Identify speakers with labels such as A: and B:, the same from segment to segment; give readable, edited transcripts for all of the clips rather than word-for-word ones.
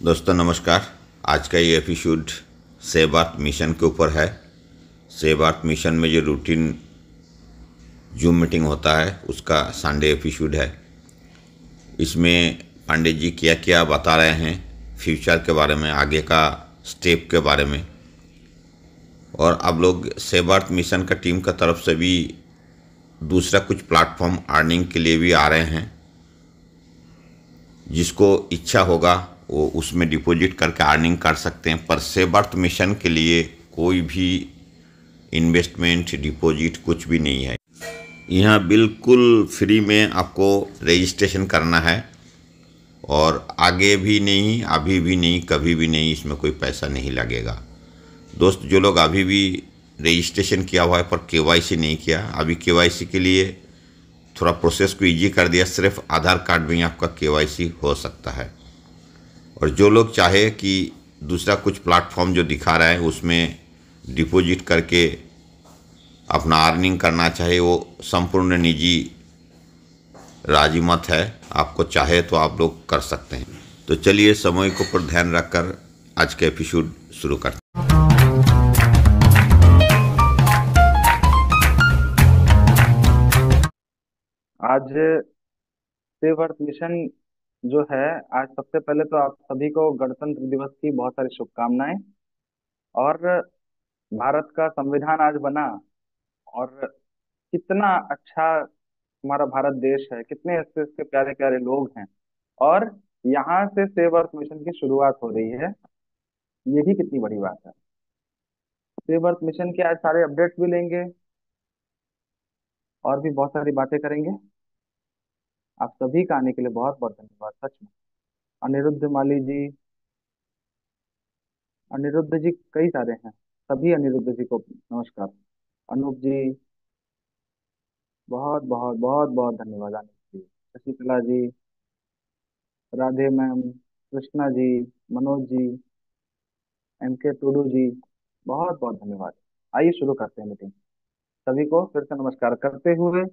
A: दोस्तों नमस्कार। आज का ये एपिसोड सेव भारत मिशन के ऊपर है। सेव भारत मिशन में जो रूटीन जूम मीटिंग होता है उसका संडे एपिसोड है। इसमें पंडित जी क्या क्या बता रहे हैं फ्यूचर के बारे में, आगे का स्टेप के बारे में। और आप लोग सेव भारत मिशन का टीम का तरफ से भी दूसरा कुछ प्लेटफॉर्म अर्निंग के लिए भी आ रहे हैं। जिसको इच्छा होगा वो उसमें डिपॉजिट करके अर्निंग कर सकते हैं। पर सेव भारत मिशन के लिए कोई भी इन्वेस्टमेंट डिपॉजिट कुछ भी नहीं है। यहाँ बिल्कुल फ्री में आपको रजिस्ट्रेशन करना है और आगे भी नहीं, अभी भी नहीं, कभी भी नहीं, इसमें कोई पैसा नहीं लगेगा। दोस्त, जो लोग अभी भी रजिस्ट्रेशन किया हुआ है पर केवाईसी नहीं किया, अभी केवाईसी के लिए थोड़ा प्रोसेस को इजी कर दिया। सिर्फ आधार कार्ड में ही आपका केवाईसी हो सकता है। और जो लोग चाहे कि दूसरा कुछ प्लेटफॉर्म जो दिखा रहा है उसमें डिपॉजिट करके अपना अर्निंग करना चाहे, वो संपूर्ण निजी राजी मत है। आपको चाहे तो आप लोग कर सकते हैं। तो चलिए समय के ऊपर ध्यान रखकर आज का एपिसोड शुरू करते हैं।
B: आज सेव अर्थ मिशन जो है, आज सबसे पहले तो आप सभी को गणतंत्र दिवस की बहुत सारी शुभकामनाएं। और भारत का संविधान आज बना, और कितना अच्छा हमारा भारत देश है, कितने अच्छे अच्छे प्यारे प्यारे लोग हैं। और यहाँ से सेव अर्थ मिशन की शुरुआत हो रही है, ये भी कितनी बड़ी बात है। सेव अर्थ मिशन के आज सारे अपडेट्स भी लेंगे और भी बहुत सारी बातें करेंगे। आप सभी का आने के लिए बहुत बहुत धन्यवाद, सच में। अनिरुद्ध माली जी, अनिरुद्ध जी कई सारे हैं, सभी अनिरुद्ध जी को नमस्कार। अनूप जी, बहुत बहुत बहुत बहुत धन्यवाद। अनूप जी, शशिकला जी, राधे मैम, कृष्णा जी, मनोज जी, एम के टूडू जी, बहुत बहुत धन्यवाद। आइए शुरू करते हैं मीटिंग। सभी को फिर से नमस्कार करते हुए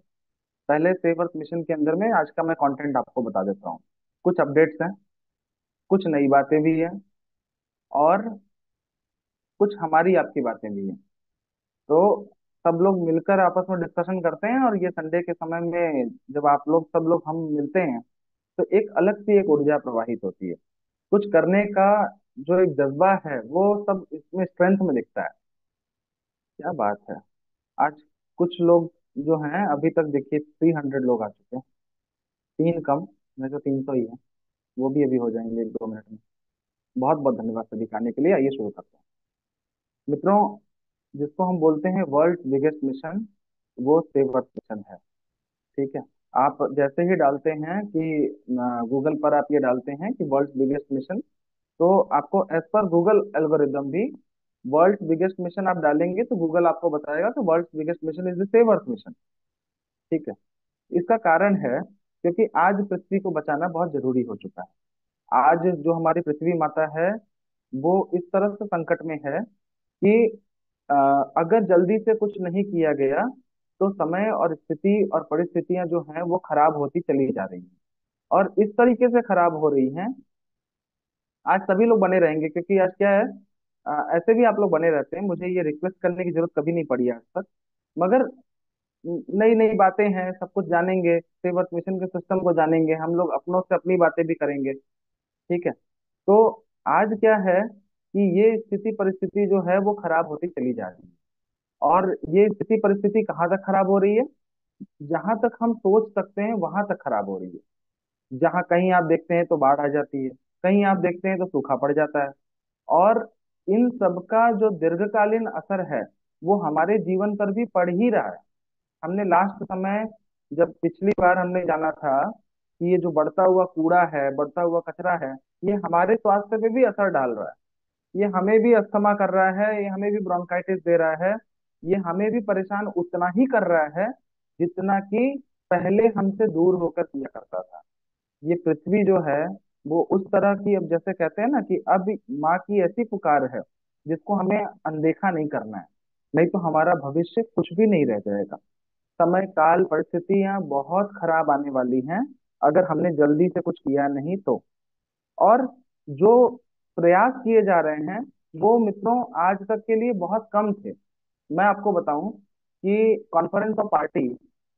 B: पहले सेव अर्थ मिशन के अंदर में आज का मैं कंटेंट आपको बता देता हूँ। कुछ अपडेट्स हैं, कुछ नई बातें भी हैं, और कुछ हमारी आपकी बातें भी हैं। तो सब लोग मिलकर आपस में डिस्कशन करते हैं, और ये संडे के समय में जब आप लोग सब लोग हम मिलते हैं तो एक अलग सी एक ऊर्जा प्रवाहित होती है। कुछ करने का जो एक जज्बा है वो सब इसमें स्ट्रेंथ में दिखता है। क्या बात है। आज कुछ लोग जो हैं, अभी तक देखिए 300 लोग आ चुके हैं। तीन कम, नहीं तो 300 ही है। वो भी अभी हो जाएंगे 1-2 मिनट में। बहुत बहुत धन्यवाद सभी के आने के लिए। आइए शुरू करते हैं मित्रों। जिसको हम बोलते हैं वर्ल्ड बिगेस्ट मिशन, वो सेव अर्थ मिशन है। ठीक है। आप जैसे ही डालते हैं कि गूगल पर आप ये डालते हैं कि वर्ल्ड बिगेस्ट मिशन, तो आपको एज पर गूगल एल्गोरिदम भी वर्ल्ड बिगेस्ट मिशन आप डालेंगे तो गूगल आपको बताएगा कि world biggest mission is the save earth mission. ठीक है। इसका कारण है क्योंकि आज पृथ्वी को बचाना बहुत जरूरी हो चुका है। आज जो हमारी पृथ्वी माता है वो इस तरह से संकट में है कि अ, अगर जल्दी से कुछ नहीं किया गया तो समय और स्थिति और परिस्थितियां जो हैं वो खराब होती चली जा रही हैं। और इस तरीके से खराब हो रही हैं। आज सभी लोग बने रहेंगे क्योंकि आज क्या है, ऐसे भी आप लोग बने रहते हैं, मुझे ये रिक्वेस्ट करने की जरूरत कभी नहीं पड़ी आज तक। मगर नई नई बातें हैं, सब कुछ जानेंगे, सेवर्थ मिशन के सिस्टम को जानेंगे, हम लोग अपनों से अपनी बातें भी करेंगे। ठीक है। तो आज क्या है कि ये स्थिति परिस्थिति जो है वो खराब होती चली जा रही है। और ये स्थिति परिस्थिति कहाँ तक खराब हो रही है? जहां तक हम सोच सकते हैं वहां तक खराब हो रही है। जहां कहीं आप देखते हैं तो बाढ़ आ जाती है, कहीं आप देखते हैं तो सूखा पड़ जाता है। और इन सब का जो दीर्घकालीन असर है वो हमारे जीवन पर भी पड़ ही रहा है। हमने लास्ट समय, जब पिछली बार हमने जाना था कि ये जो बढ़ता हुआ कूड़ा है, बढ़ता हुआ कचरा है, ये हमारे स्वास्थ्य पे भी असर डाल रहा है। ये हमें भी अस्थमा कर रहा है, ये हमें भी ब्रोंकाइटिस दे रहा है। ये हमें भी परेशान उतना ही कर रहा है जितना कि पहले हमसे दूर होकर किया करता था। ये पृथ्वी जो है वो उस तरह की, अब जैसे कहते हैं ना कि अब माँ की ऐसी पुकार है जिसको हमें अनदेखा नहीं करना है। नहीं तो हमारा भविष्य कुछ भी नहीं रह जाएगा। समय काल परिस्थितियां बहुत खराब आने वाली हैं अगर हमने जल्दी से कुछ किया नहीं तो। और जो प्रयास किए जा रहे हैं वो मित्रों आज तक के लिए बहुत कम थे। मैं आपको बताऊं कि कॉन्फ्रेंस ऑफ पार्टी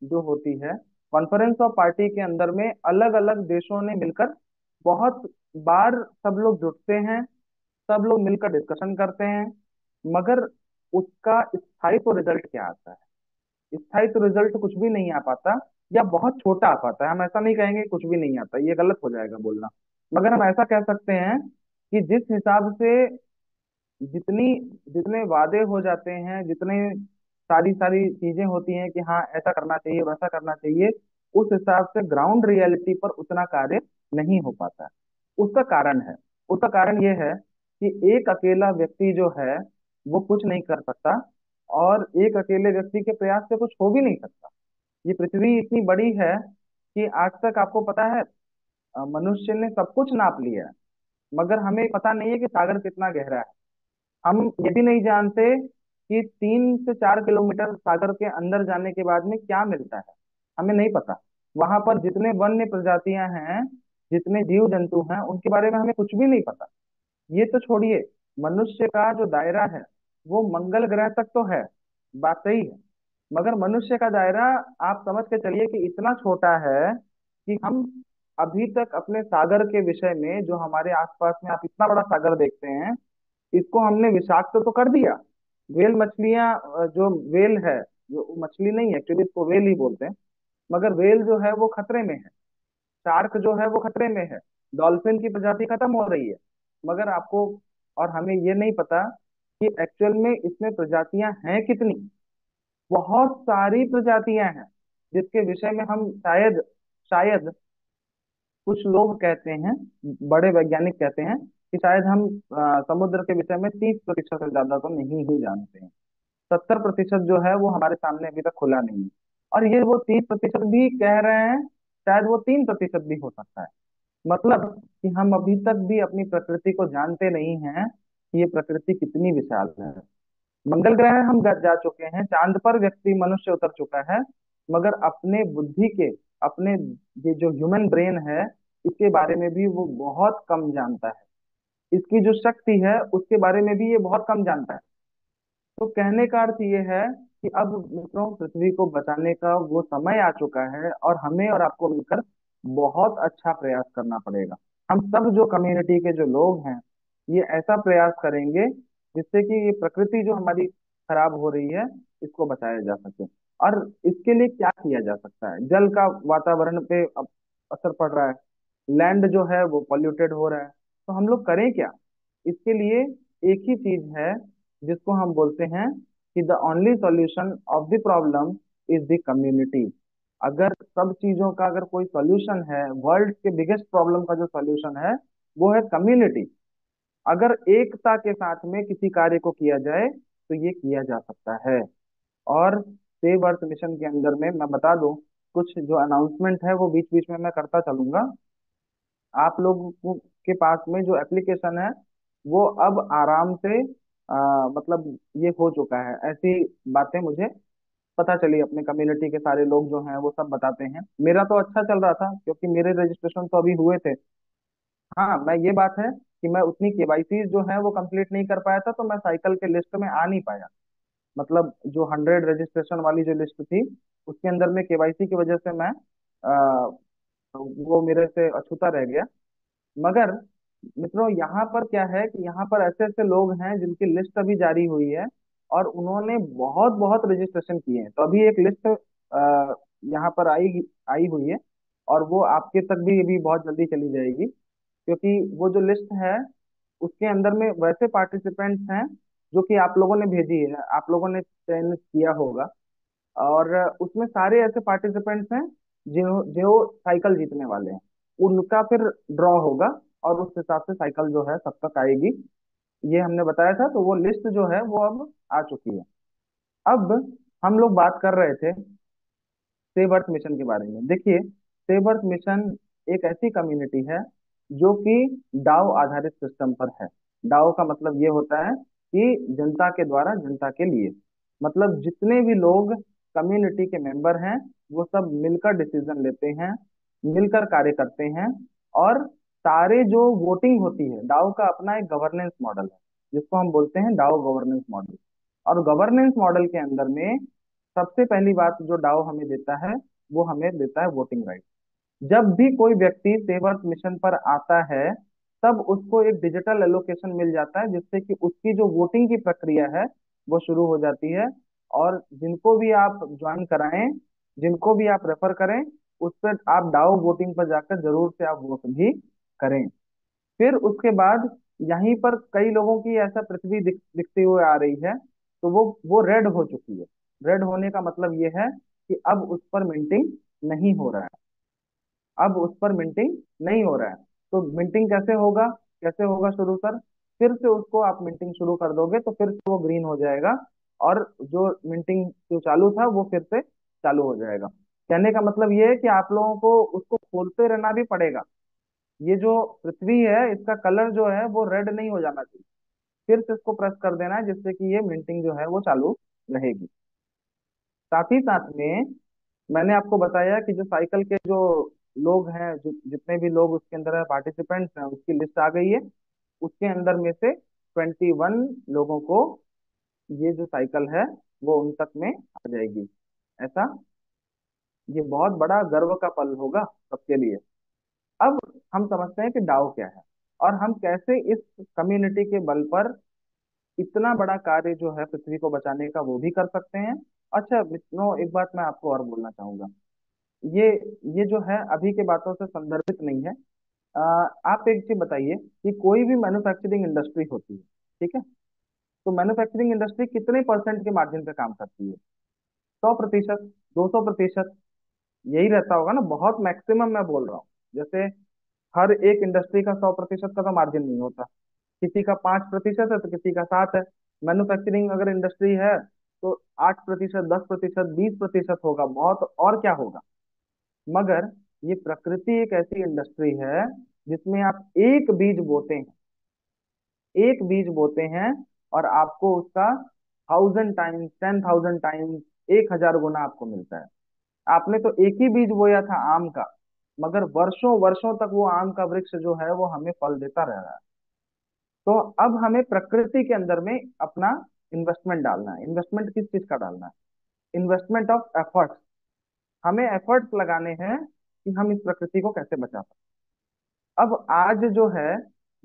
B: जो होती है, कॉन्फ्रेंस ऑफ पार्टी के अंदर में अलग अलग देशों ने मिलकर बहुत बार सब लोग जुटते हैं, सब लोग मिलकर डिस्कशन करते हैं, मगर उसका स्थायी तो रिजल्ट क्या आता है? स्थायी तो रिजल्ट कुछ भी नहीं आ पाता, या बहुत छोटा आ पाता है। हम ऐसा नहीं कहेंगे कुछ भी नहीं आता, ये गलत हो जाएगा बोलना। मगर हम ऐसा कह सकते हैं कि जिस हिसाब से जितनी जितने वादे हो जाते हैं, जितने सारी सारी चीजें होती हैं कि हाँ ऐसा करना चाहिए वैसा करना चाहिए, उस हिसाब से ग्राउंड रियलिटी पर उतना कार्य नहीं हो पाता है। उसका कारण है, उसका कारण ये है कि एक अकेला व्यक्ति जो है वो कुछ नहीं कर सकता, और एक अकेले व्यक्ति के प्रयास से कुछ हो भी नहीं सकता। ये पृथ्वी इतनी बड़ी है कि आज तक आपको पता है मनुष्य ने सब कुछ नाप लिया है, मगर हमें पता नहीं है कि सागर कितना गहरा है। हम ये भी नहीं जानते कि 3 से 4 किलोमीटर सागर के अंदर जाने के बाद में क्या मिलता है, हमें नहीं पता। वहां पर जितने वन्य प्रजातियां हैं, जितने जीव जंतु हैं, उनके बारे में हमें कुछ भी नहीं पता। ये तो छोड़िए, मनुष्य का जो दायरा है वो मंगल ग्रह तक तो है, बात सही है, मगर मनुष्य का दायरा आप समझ के चलिए कि इतना छोटा है कि हम अभी तक अपने सागर के विषय में, जो हमारे आसपास में आप इतना बड़ा सागर देखते हैं, इसको हमने विषाक्त तो कर दिया। वेल मछलियां, जो वेल है, जो मछली नहीं है एक्चुअली, इसको वेल ही बोलते हैं, मगर वेल जो है वो खतरे में है। शार्क जो है वो खतरे में है। डॉल्फिन की प्रजाति खत्म हो रही है। मगर आपको और हमें ये नहीं पता कि एक्चुअल में इसमें प्रजातियां हैं कितनी। बहुत सारी प्रजातियां हैं जिसके विषय में हम शायद शायद कुछ लोग कहते हैं, बड़े वैज्ञानिक कहते हैं कि शायद हम समुद्र के विषय में 30% से ज्यादा तो नहीं ही जानते हैं। 70% जो है वो हमारे सामने अभी तक खुला नहीं है। और ये वो 30% भी कह रहे हैं, शायद वो 3% भी हो सकता है। मतलब कि हम अभी तक भी अपनी प्रकृति को जानते नहीं हैं कि ये प्रकृति कितनी विशाल है। मंगल ग्रह हम जा चुके हैं, चांद पर व्यक्ति मनुष्य उतर चुका है, मगर अपने बुद्धि के, अपने ये जो ह्यूमन ब्रेन है, इसके बारे में भी वो बहुत कम जानता है। इसकी जो शक्ति है उसके बारे में भी ये बहुत कम जानता है। तो कहने का अर्थ ये है कि अब मित्रों पृथ्वी को बचाने का वो समय आ चुका है, और हमें और आपको मिलकर बहुत अच्छा प्रयास करना पड़ेगा। हम सब जो कम्युनिटी के जो लोग हैं, ये ऐसा प्रयास करेंगे जिससे कि ये प्रकृति जो हमारी खराब हो रही है, इसको बचाया जा सके। और इसके लिए क्या किया जा सकता है? जल का वातावरण पे अब असर पड़ रहा है, लैंड जो है वो पॉल्यूटेड हो रहा है, तो हम लोग करें क्या? इसके लिए एक ही चीज है जिसको हम बोलते हैं कि the only solution of the problem is the community. अगर सब चीजों का अगर कोई सॉल्यूशन है, वर्ल्ड के बिगेस्ट प्रॉब्लम का जो सॉल्यूशन है वो है कम्युनिटी। अगर एकता के साथ में किसी कार्य को किया जाए तो ये किया जा सकता है। और सेव अर्थ मिशन के अंदर में मैं बता दूं, कुछ जो अनाउंसमेंट है वो बीच बीच में मैं करता चलूंगा। आप लोगों के पास में जो एप्लीकेशन है वो अब आराम से मतलब ये हो चुका है, ऐसी बातें मुझे पता चली, अपने कम्युनिटी के सारे लोग जो हैं वो सब बताते हैं। मेरा तो अच्छा चल रहा था क्योंकि मेरे रजिस्ट्रेशन तो अभी हुए थे। हाँ, मैं ये बात है कि मैं उतनी केवाईसी जो है वो कंप्लीट नहीं कर पाया था, तो मैं साइकिल के लिस्ट में आ नहीं पाया। मतलब जो 100 रजिस्ट्रेशन वाली जो लिस्ट थी, उसके अंदर में केवाईसी की वजह से मैं वो मेरे से अछूता रह गया। मगर मित्रों यहाँ पर क्या है कि यहाँ पर ऐसे ऐसे लोग हैं जिनकी लिस्ट अभी जारी हुई है, और उन्होंने बहुत बहुत रजिस्ट्रेशन किए हैं। तो अभी एक लिस्ट यहाँ पर आई आई हुई है, और वो आपके तक भी अभी बहुत जल्दी चली जाएगी। क्योंकि वो जो लिस्ट है उसके अंदर में वैसे पार्टिसिपेंट्स हैं जो कि आप लोगों ने भेजी है, आप लोगों ने चयन किया होगा, और उसमें सारे ऐसे पार्टिसिपेंट्स हैं जो जो साइकिल जीतने वाले हैं। उनका फिर ड्रॉ होगा, और उस हिसाब से साइकिल जो है सब तक आएगी। ये हमने बताया था, तो वो लिस्ट जो है वो अब आ चुकी है। अब हम लोग बात कर रहे थे सेव अर्थ मिशन के बारे में। देखिए, सेव अर्थ मिशन एक ऐसी कम्युनिटी है जो कि डाओ आधारित सिस्टम पर है। डाओ का मतलब ये होता है कि जनता के द्वारा जनता के लिए। मतलब जितने भी लोग कम्युनिटी के मेंबर हैं वो सब मिलकर डिसीजन लेते हैं, मिलकर कार्य करते हैं, और सारे जो वोटिंग होती है, डाओ का अपना एक गवर्नेंस मॉडल है जिसको हम बोलते हैं डाओ गवर्नेंस मॉडल। और गवर्नेंस मॉडल के अंदर में सबसे पहली बात जो डाओ हमें देता है, वो हमें देता है वोटिंग राइट। जब भी कोई व्यक्ति सेव अर्थ मिशन पर आता है, तब उसको एक डिजिटल एलोकेशन मिल जाता है, जिससे कि उसकी जो वोटिंग की प्रक्रिया है वो शुरू हो जाती है। और जिनको भी आप ज्वाइन कराएं, जिनको भी आप रेफर करें, उस पर आप डाउ वोटिंग पर जाकर जरूर से आप वोट भी करें। फिर उसके बाद यहीं पर कई लोगों की ऐसा पृथ्वी दिखती हुई आ रही है, तो वो रेड हो चुकी है। रेड होने का मतलब ये है कि अब उस पर मिंटिंग नहीं हो रहा है, अब उस पर मिंटिंग नहीं हो रहा है। तो मिंटिंग कैसे होगा, कैसे होगा शुरू सर? फिर से उसको आप मिंटिंग शुरू कर दोगे तो फिर से वो ग्रीन हो जाएगा, और जो मिंटिंग जो चालू था वो फिर से चालू हो जाएगा। कहने का मतलब ये है कि आप लोगों को उसको खोलते रहना भी पड़ेगा। ये जो पृथ्वी है इसका कलर जो है वो रेड नहीं हो जाना चाहिए, फिर से इसको प्रेस कर देना है, जिससे कि ये मिंटिंग जो है वो चालू रहेगी। साथ ही साथ में मैंने आपको बताया कि जो साइकिल के जो लोग हैं, जो जितने भी लोग उसके अंदर पार्टिसिपेंट्स हैं, उसकी लिस्ट आ गई है। उसके अंदर में से 21 लोगों को ये जो साइकिल है वो उन तक में आ जाएगी। ऐसा, ये बहुत बड़ा गर्व का पल होगा सबके लिए। अब हम समझते हैं कि डाओ क्या है, और हम कैसे इस कम्युनिटी के बल पर इतना बड़ा कार्य जो है पृथ्वी को बचाने का वो भी कर सकते हैं। अच्छा मित्रों, एक बात मैं आपको और बोलना चाहूंगा। ये ये जो है अभी के बातों से संदर्भित नहीं है। अ, आप एक चीज बताइए कि कोई भी मैन्युफैक्चरिंग इंडस्ट्री होती है, ठीक है, तो मैन्युफैक्चरिंग इंडस्ट्री कितने परसेंट के मार्जिन पे काम करती है? 100%, 200%, यही रहता होगा ना। बहुत मैक्सिमम मैं बोल रहा हूँ। जैसे हर एक इंडस्ट्री का 100% का तो मार्जिन नहीं होता। किसी का 5% है तो किसी का 7 है। मैन्युफैक्चरिंग अगर इंडस्ट्री है तो 8%, 10%, 20% होगा, बहुत और क्या होगा। मगर ये प्रकृति एक ऐसी इंडस्ट्री है जिसमें आप एक बीज बोते हैं, एक बीज बोते हैं, और आपको उसका 1000 टाइम्स, 10,000 टाइम्स, 1,000 गुना आपको मिलता है। आपने तो एक ही बीज बोया था आम का, मगर वर्षों वर्षों तक वो आम का वृक्ष जो है वो हमें फल देता रह रहा है। तो अब हमें प्रकृति के अंदर में अपना इन्वेस्टमेंट डालना है। इन्वेस्टमेंट किस चीज का डालना है? Investment of efforts. हमें एफर्ट्स लगाने हैं कि हम इस प्रकृति को कैसे बचा सकते हैं। अब आज जो है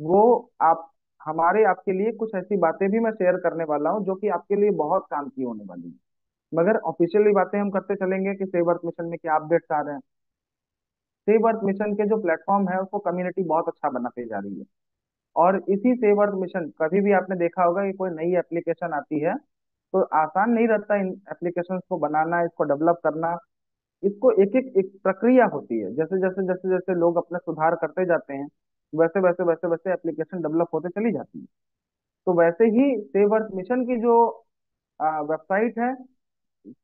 B: वो आप हमारे आपके लिए कुछ ऐसी बातें भी मैं शेयर करने वाला हूँ जो कि आपके लिए बहुत काम की होने वाली है। मगर ऑफिशियली बातें हम करते चलेंगे कि सेव अर्थ मिशन में क्या अपडेट्स आ रहे हैं। सेव अर्थ मिशन के जो प्लेटफॉर्म है उसको कम्युनिटी बहुत अच्छा बनाते जा रही है। और इसी सेव अर्थ मिशन, कभी भी आपने देखा होगा कि कोई नई एप्लीकेशन आती है तो आसान नहीं रहता इन एप्लीकेशंस को बनाना, इसको डेवलप करना। इसको एक प्रक्रिया होती है। जैसे जैसे जैसे जैसे लोग अपने सुधार करते जाते हैं, वैसे वैसे वैसे वैसे एप्लीकेशन डेवलप होते चली जाती है। तो वैसे ही सेव अर्थ मिशन की जो वेबसाइट है,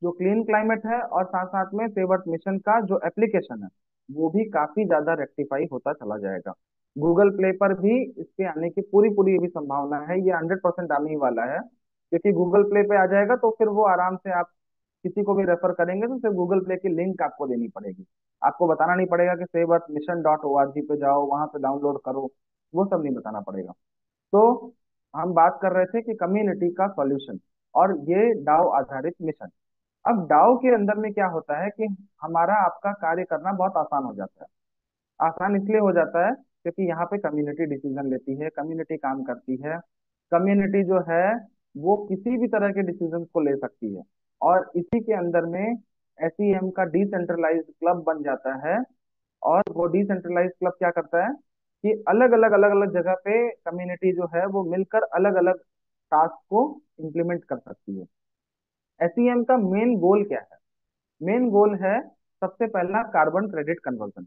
B: जो क्लीन क्लाइमेट है, और साथ साथ में सेव अर्थ मिशन का जो एप्लीकेशन है, वो भी काफी ज्यादा रेक्टिफाई होता चला जाएगा। गूगल प्ले पर भी इसके आने की पूरी पूरी भी संभावना है। ये 100% आने ही वाला है, क्योंकि गूगल प्ले पे आ जाएगा तो फिर वो आराम से आप किसी को भी रेफर करेंगे तो सिर्फ गूगल प्ले की लिंक आपको देनी पड़ेगी। आपको बताना नहीं पड़ेगा कि सेव अर्थ मिशन .org पे जाओ, वहां पे डाउनलोड करो, वो सब नहीं बताना पड़ेगा। तो हम बात कर रहे थे कि कम्युनिटी का सॉल्यूशन और ये डाओ आधारित मिशन। अब डाओ के अंदर में क्या होता है कि हमारा आपका कार्य करना बहुत आसान हो जाता है। आसान इसलिए हो जाता है क्योंकि यहाँ पे कम्युनिटी डिसीजन लेती है, कम्युनिटी काम करती है। कम्युनिटी जो है वो किसी भी तरह के डिसीजन को ले सकती है, और इसी के अंदर में एसईएम का डिसेंट्रलाइज्ड क्लब बन जाता है। और वो डिसेंट्रलाइज्ड क्लब क्या करता है कि अलग अलग जगह पे कम्युनिटी जो है वो मिलकर अलग अलग टास्क को इम्प्लीमेंट कर सकती है। एसईएम का मेन गोल क्या है? मेन गोल है सबसे पहला कार्बन क्रेडिट कन्वर्जन।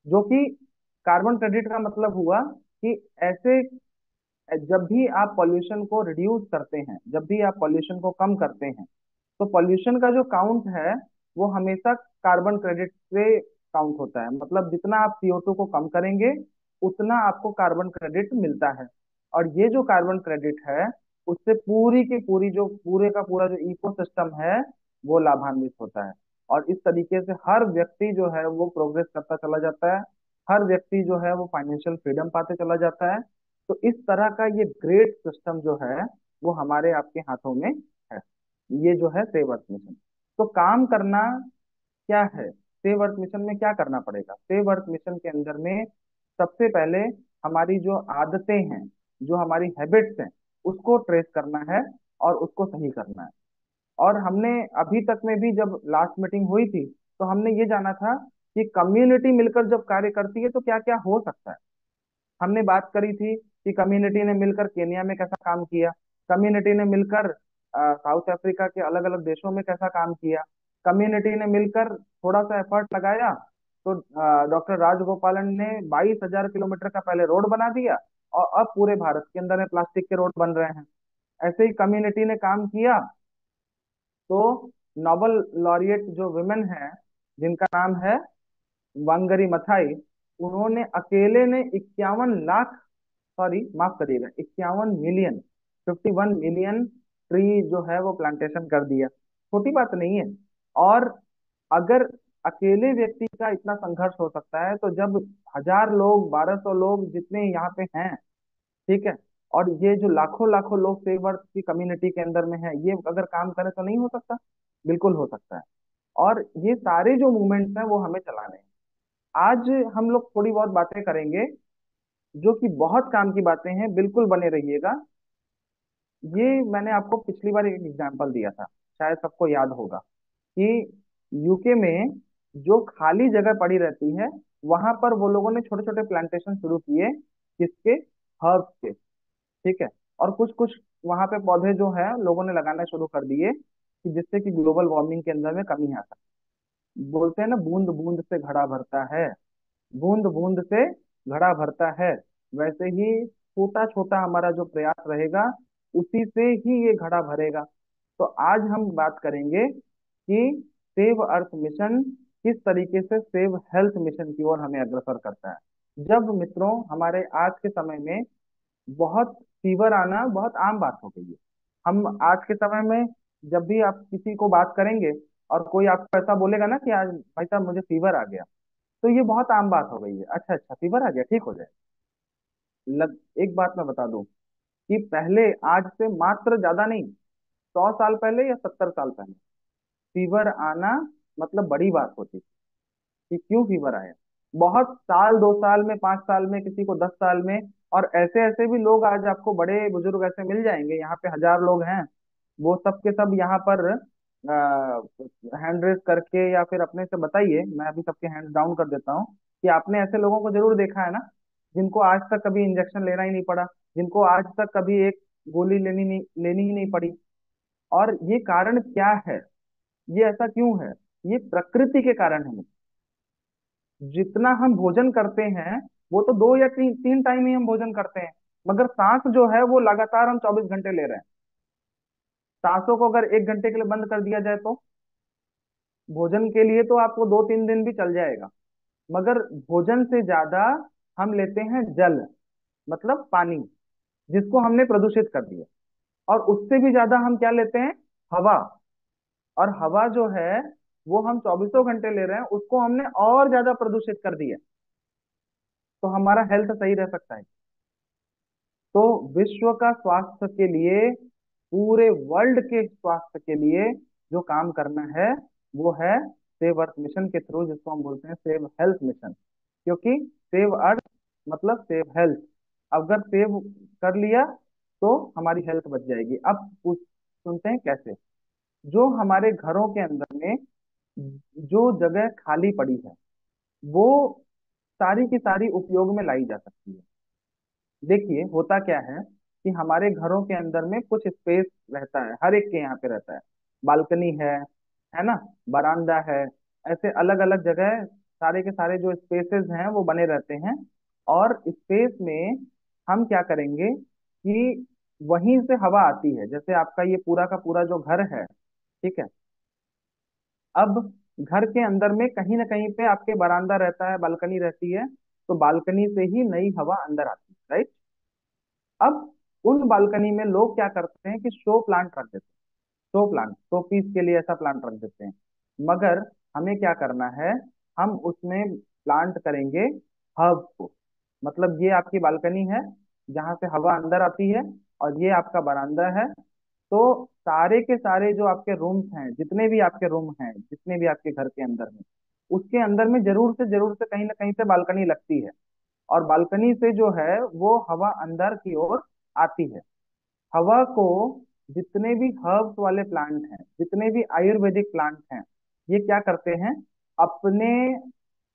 B: जो कि कार्बन क्रेडिट का मतलब हुआ कि ऐसे जब भी आप पॉल्यूशन को रिड्यूस करते हैं, जब भी आप पॉल्यूशन को कम करते हैं, तो पॉल्यूशन का जो काउंट है वो हमेशा कार्बन क्रेडिट से काउंट होता है। मतलब जितना आप CO2 को कम करेंगे उतना आपको कार्बन क्रेडिट मिलता है। और ये जो कार्बन क्रेडिट है उससे पूरी की पूरी जो पूरे का पूरा जो इकोसिस्टम है वो लाभान्वित होता है। और इस तरीके से हर व्यक्ति जो है वो प्रोग्रेस करता चला जाता है। हर व्यक्ति जो है वो फाइनेंशियल फ्रीडम पाते चला जाता है। तो इस तरह का ये ग्रेट सिस्टम जो है वो हमारे आपके हाथों में है। ये जो है सेव अर्थ मिशन। तो काम करना क्या है, सेव अर्थ मिशन में क्या करना पड़ेगा? सेव अर्थ मिशन के अंदर में सबसे पहले हमारी जो आदतें हैं, जो हमारी हैबिट्स हैं, उसको ट्रेस करना है और उसको सही करना है। और हमने अभी तक में भी जब लास्ट मीटिंग हुई थी तो हमने ये जाना था कि कम्युनिटी मिलकर जब कार्य करती है तो क्या क्या हो सकता है। हमने बात करी थी कि कम्युनिटी ने मिलकर केनिया में कैसा काम किया, कम्युनिटी ने मिलकर साउथ अफ्रीका के अलग अलग देशों में कैसा काम किया, कम्युनिटी ने मिलकर थोड़ा सा एफर्ट लगाया तो डॉक्टर राजगोपालन ने 22,000 किलोमीटर का पहले रोड बना दिया और अब पूरे भारत के अंदर में प्लास्टिक के रोड बन रहे हैं। ऐसे ही कम्युनिटी ने काम किया तो नोबल लॉरिएट जो विमेन है जिनका नाम है वांगरी मथाई, उन्होंने अकेले ने 51 लाख, सॉरी माफ करिएगा, 51 मिलियन, 51 मिलियन ट्री जो है वो प्लांटेशन कर दिया। छोटी बात नहीं है। और अगर अकेले व्यक्ति का इतना संघर्ष हो सकता है तो जब 1,000 लोग, 1,200 लोग जितने यहाँ पे हैं, ठीक है, और ये जो लाखों लाखों लोग सेवर्स की कम्युनिटी के अंदर में है, ये अगर काम करें तो नहीं हो सकता? बिल्कुल हो सकता है। और ये सारे जो मूवमेंट्स हैं वो हमें चलाने हैं। आज हम लोग थोड़ी बहुत बातें करेंगे जो कि बहुत काम की बातें हैं, बिल्कुल बने रहिएगा। ये मैंने आपको पिछली बार एक एग्जांपल दिया था, शायद सबको याद होगा, कि यूके में जो खाली जगह पड़ी रहती है वहां पर वो लोगों ने छोटे छोटे प्लांटेशन शुरू किए, किसके? हर्ब्स के। ठीक है। और कुछ कुछ वहां पे पौधे जो है लोगों ने लगाना शुरू कर दिए कि जिससे कि ग्लोबल वार्मिंग के अंदर में कमी आ सके। बोलते हैं ना, बूंद बूंद से घड़ा भरता है, बूंद बूंद से घड़ा भरता है। वैसे ही छोटा छोटा हमारा जो प्रयास रहेगा उसी से ही ये घड़ा भरेगा। तो आज हम बात करेंगे कि सेव अर्थ मिशन किस तरीके से सेव हेल्थ मिशन की ओर हमें अग्रसर करता है। जब मित्रों हमारे आज के समय में बहुत फीवर आना बहुत आम बात हो गई है। हम आज के समय में जब भी आप किसी को बात करेंगे और कोई आपको ऐसा बोलेगा ना कि आज भाई साहब मुझे फीवर आ गया, तो ये बहुत आम बात हो गई है। अच्छा अच्छा, फीवर आ गया, ठीक हो जाए। एक बात मैं बता दूं कि पहले, आज से मात्र ज्यादा नहीं, 100 साल पहले या 70 साल पहले फीवर आना मतलब बड़ी बात होती थी कि क्यों फीवर आया। बहुत साल, 2 साल में, 5 साल में, किसी को 10 साल में। और ऐसे ऐसे भी लोग आज आपको बड़े बुजुर्ग ऐसे मिल जाएंगे, यहाँ पे 1,000 लोग हैं, वो सब के सब यहाँ पर हैंड रेस करके या फिर अपने से बताइए, मैं अभी सबके हैंड डाउन कर देता हूँ, कि आपने ऐसे लोगों को जरूर देखा है ना जिनको आज तक कभी इंजेक्शन लेना ही नहीं पड़ा, जिनको आज तक कभी एक गोली लेनी ही नहीं पड़ी। और ये कारण क्या है? ये ऐसा क्यों है? ये प्रकृति के कारण है। जितना हम भोजन करते हैं वो तो 2 या 3 टाइम ही हम भोजन करते हैं, मगर सांस जो है वो लगातार हम 24 घंटे ले रहे हैं। सांसों को अगर 1 घंटे के लिए बंद कर दिया जाए तो भोजन के लिए तो आपको 2-3 दिन भी चल जाएगा, मगर भोजन से ज्यादा हम लेते हैं जल, मतलब पानी, जिसको हमने प्रदूषित कर दिया। और उससे भी ज्यादा हम क्या लेते हैं? हवा। और हवा जो है वो हम चौबीसों घंटे ले रहे हैं, उसको हमने और ज्यादा प्रदूषित कर दिया। तो हमारा हेल्थ सही रह सकता है? तो विश्व का स्वास्थ्य के लिए, पूरे वर्ल्ड के स्वास्थ्य के लिए जो काम करना है वो है सेव अर्थ मिशन के थ्रू, जिसको हम बोलते हैं सेव हेल्थ मिशन। क्योंकि सेव अर्थ मतलब सेव हेल्थ। अगर सेव कर लिया तो हमारी हेल्थ बच जाएगी। अब सुनते हैं कैसे। जो हमारे घरों के अंदर में जो जगह खाली पड़ी है वो सारी की सारी उपयोग में लाई जा सकती है। देखिए होता क्या है कि हमारे घरों के अंदर में कुछ स्पेस रहता है, हर एक के यहाँ पे रहता है। बालकनी है ना, बरामदा है, ऐसे अलग अलग जगह सारे के सारे जो स्पेसेस हैं वो बने रहते हैं। और स्पेस में हम क्या करेंगे कि वहीं से हवा आती है। जैसे आपका ये पूरा का पूरा जो घर है, ठीक है, अब घर के अंदर में कहीं ना कहीं पे आपके बरामदा रहता है, बालकनी रहती है, तो बालकनी से ही नई हवा अंदर आती है, राइट। अब उन बालकनी में लोग क्या करते हैं कि शो प्लांट रख देते हैं, शो प्लांट, शो पीस के लिए ऐसा प्लांट रख देते हैं। मगर हमें क्या करना है, हम उसमें प्लांट करेंगे हब को। मतलब ये आपकी बालकनी है जहां से हवा अंदर आती है, और ये आपका बरामदा है। तो सारे के सारे जो आपके रूम्स हैं, जितने भी आपके रूम हैं, जितने भी आपके घर के अंदर में, उसके अंदर में जरूर से कहीं ना कहीं से बालकनी लगती है। और बालकनी से जो है वो हवा अंदर की ओर आती है। हवा को जितने भी हर्ब्स वाले प्लांट हैं, जितने भी आयुर्वेदिक प्लांट हैं, ये क्या करते हैं, अपने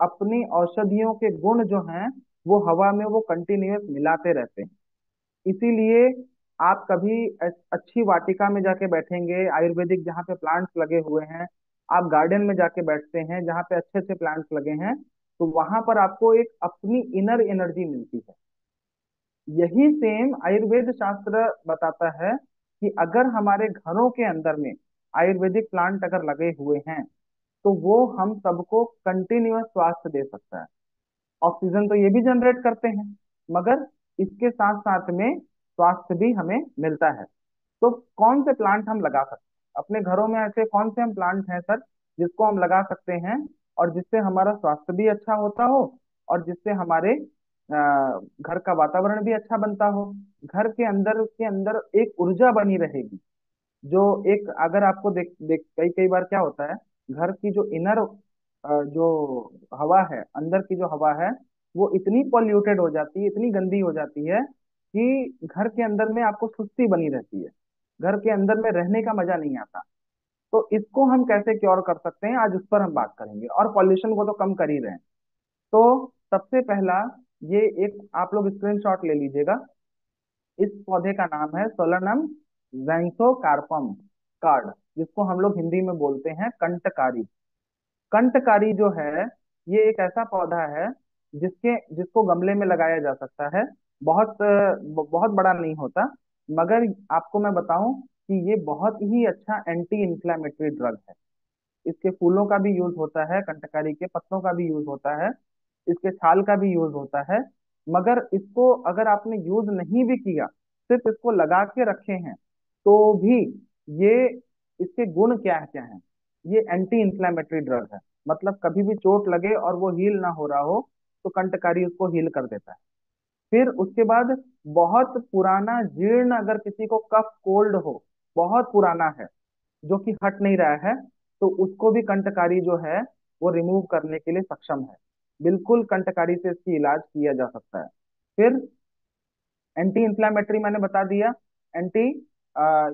B: अपनी औषधियों के गुण जो हैं वो हवा में वो कंटिन्यूअस मिलाते रहते हैं। इसीलिए आप कभी अच्छी वाटिका में जाके बैठेंगे, आयुर्वेदिक जहाँ पे प्लांट्स लगे हुए हैं, आप गार्डन में जाके बैठते हैं जहाँ पे अच्छे अच्छे प्लांट्स लगे हैं, तो वहां पर आपको एक अपनी इनर एनर्जी मिलती है। यही सेम आयुर्वेद शास्त्र बताता है कि अगर हमारे घरों के अंदर में आयुर्वेदिक प्लांट अगर लगे हुए हैं, तो वो हम सबको कंटिन्यूअस स्वास्थ्य दे सकता है। ऑक्सीजन तो ये भी जनरेट करते हैं, मगर इसके साथ साथ में स्वास्थ्य भी हमें मिलता है। तो कौन से प्लांट हम लगा सकते हैं अपने घरों में? ऐसे कौन से हम प्लांट हैं सर जिसको हम लगा सकते हैं, और जिससे हमारा स्वास्थ्य भी अच्छा होता हो, और जिससे हमारे घर का वातावरण भी अच्छा बनता हो, घर के अंदर एक ऊर्जा बनी रहेगी। जो एक अगर आपको देख देख कई कई बार क्या होता है, घर की जो इनर जो हवा है, अंदर की जो हवा है, वो इतनी पॉल्यूटेड हो जाती है, इतनी गंदी हो जाती है कि घर के अंदर में आपको सुस्ती बनी रहती है, घर के अंदर में रहने का मजा नहीं आता। तो इसको हम कैसे क्योर कर सकते हैं, आज उस पर हम बात करेंगे। और पॉल्यूशन को तो कम कर ही रहे हैं। तो सबसे पहला, ये एक आप लोग स्क्रीनशॉट ले लीजिएगा। इस पौधे का नाम है सोलनम ज़ैंथोकार्पम कार्ड, जिसको हम लोग हिंदी में बोलते हैं कंटकारी। कंटकारी जो है, ये एक ऐसा पौधा है जिसको गमले में लगाया जा सकता है। बहुत बड़ा नहीं होता, मगर आपको मैं बताऊं कि ये बहुत ही अच्छा एंटी इंफ्लेमेटरी ड्रग है। इसके फूलों का भी यूज होता है, कंटकारी के पत्तों का भी यूज होता है, इसके छाल का भी यूज होता है। मगर इसको अगर आपने यूज नहीं भी किया, सिर्फ इसको लगा के रखे हैं, तो भी ये, इसके गुण क्या हैं? ये एंटी इंफ्लेमेटरी ड्रग है। मतलब कभी भी चोट लगे और वो हील ना हो रहा हो, तो कंटकारी उसको हील कर देता है। फिर उसके बाद, बहुत पुराना जीर्ण अगर किसी को कफ कोल्ड हो, बहुत पुराना है, जो कि हट नहीं रहा है, तो उसको भी कंटकारी जो है वो रिमूव करने के लिए सक्षम है। बिल्कुल कंटकारी से इसकी इलाज किया जा सकता है। फिर एंटी इंफ्लेमेटरी मैंने बता दिया, एंटी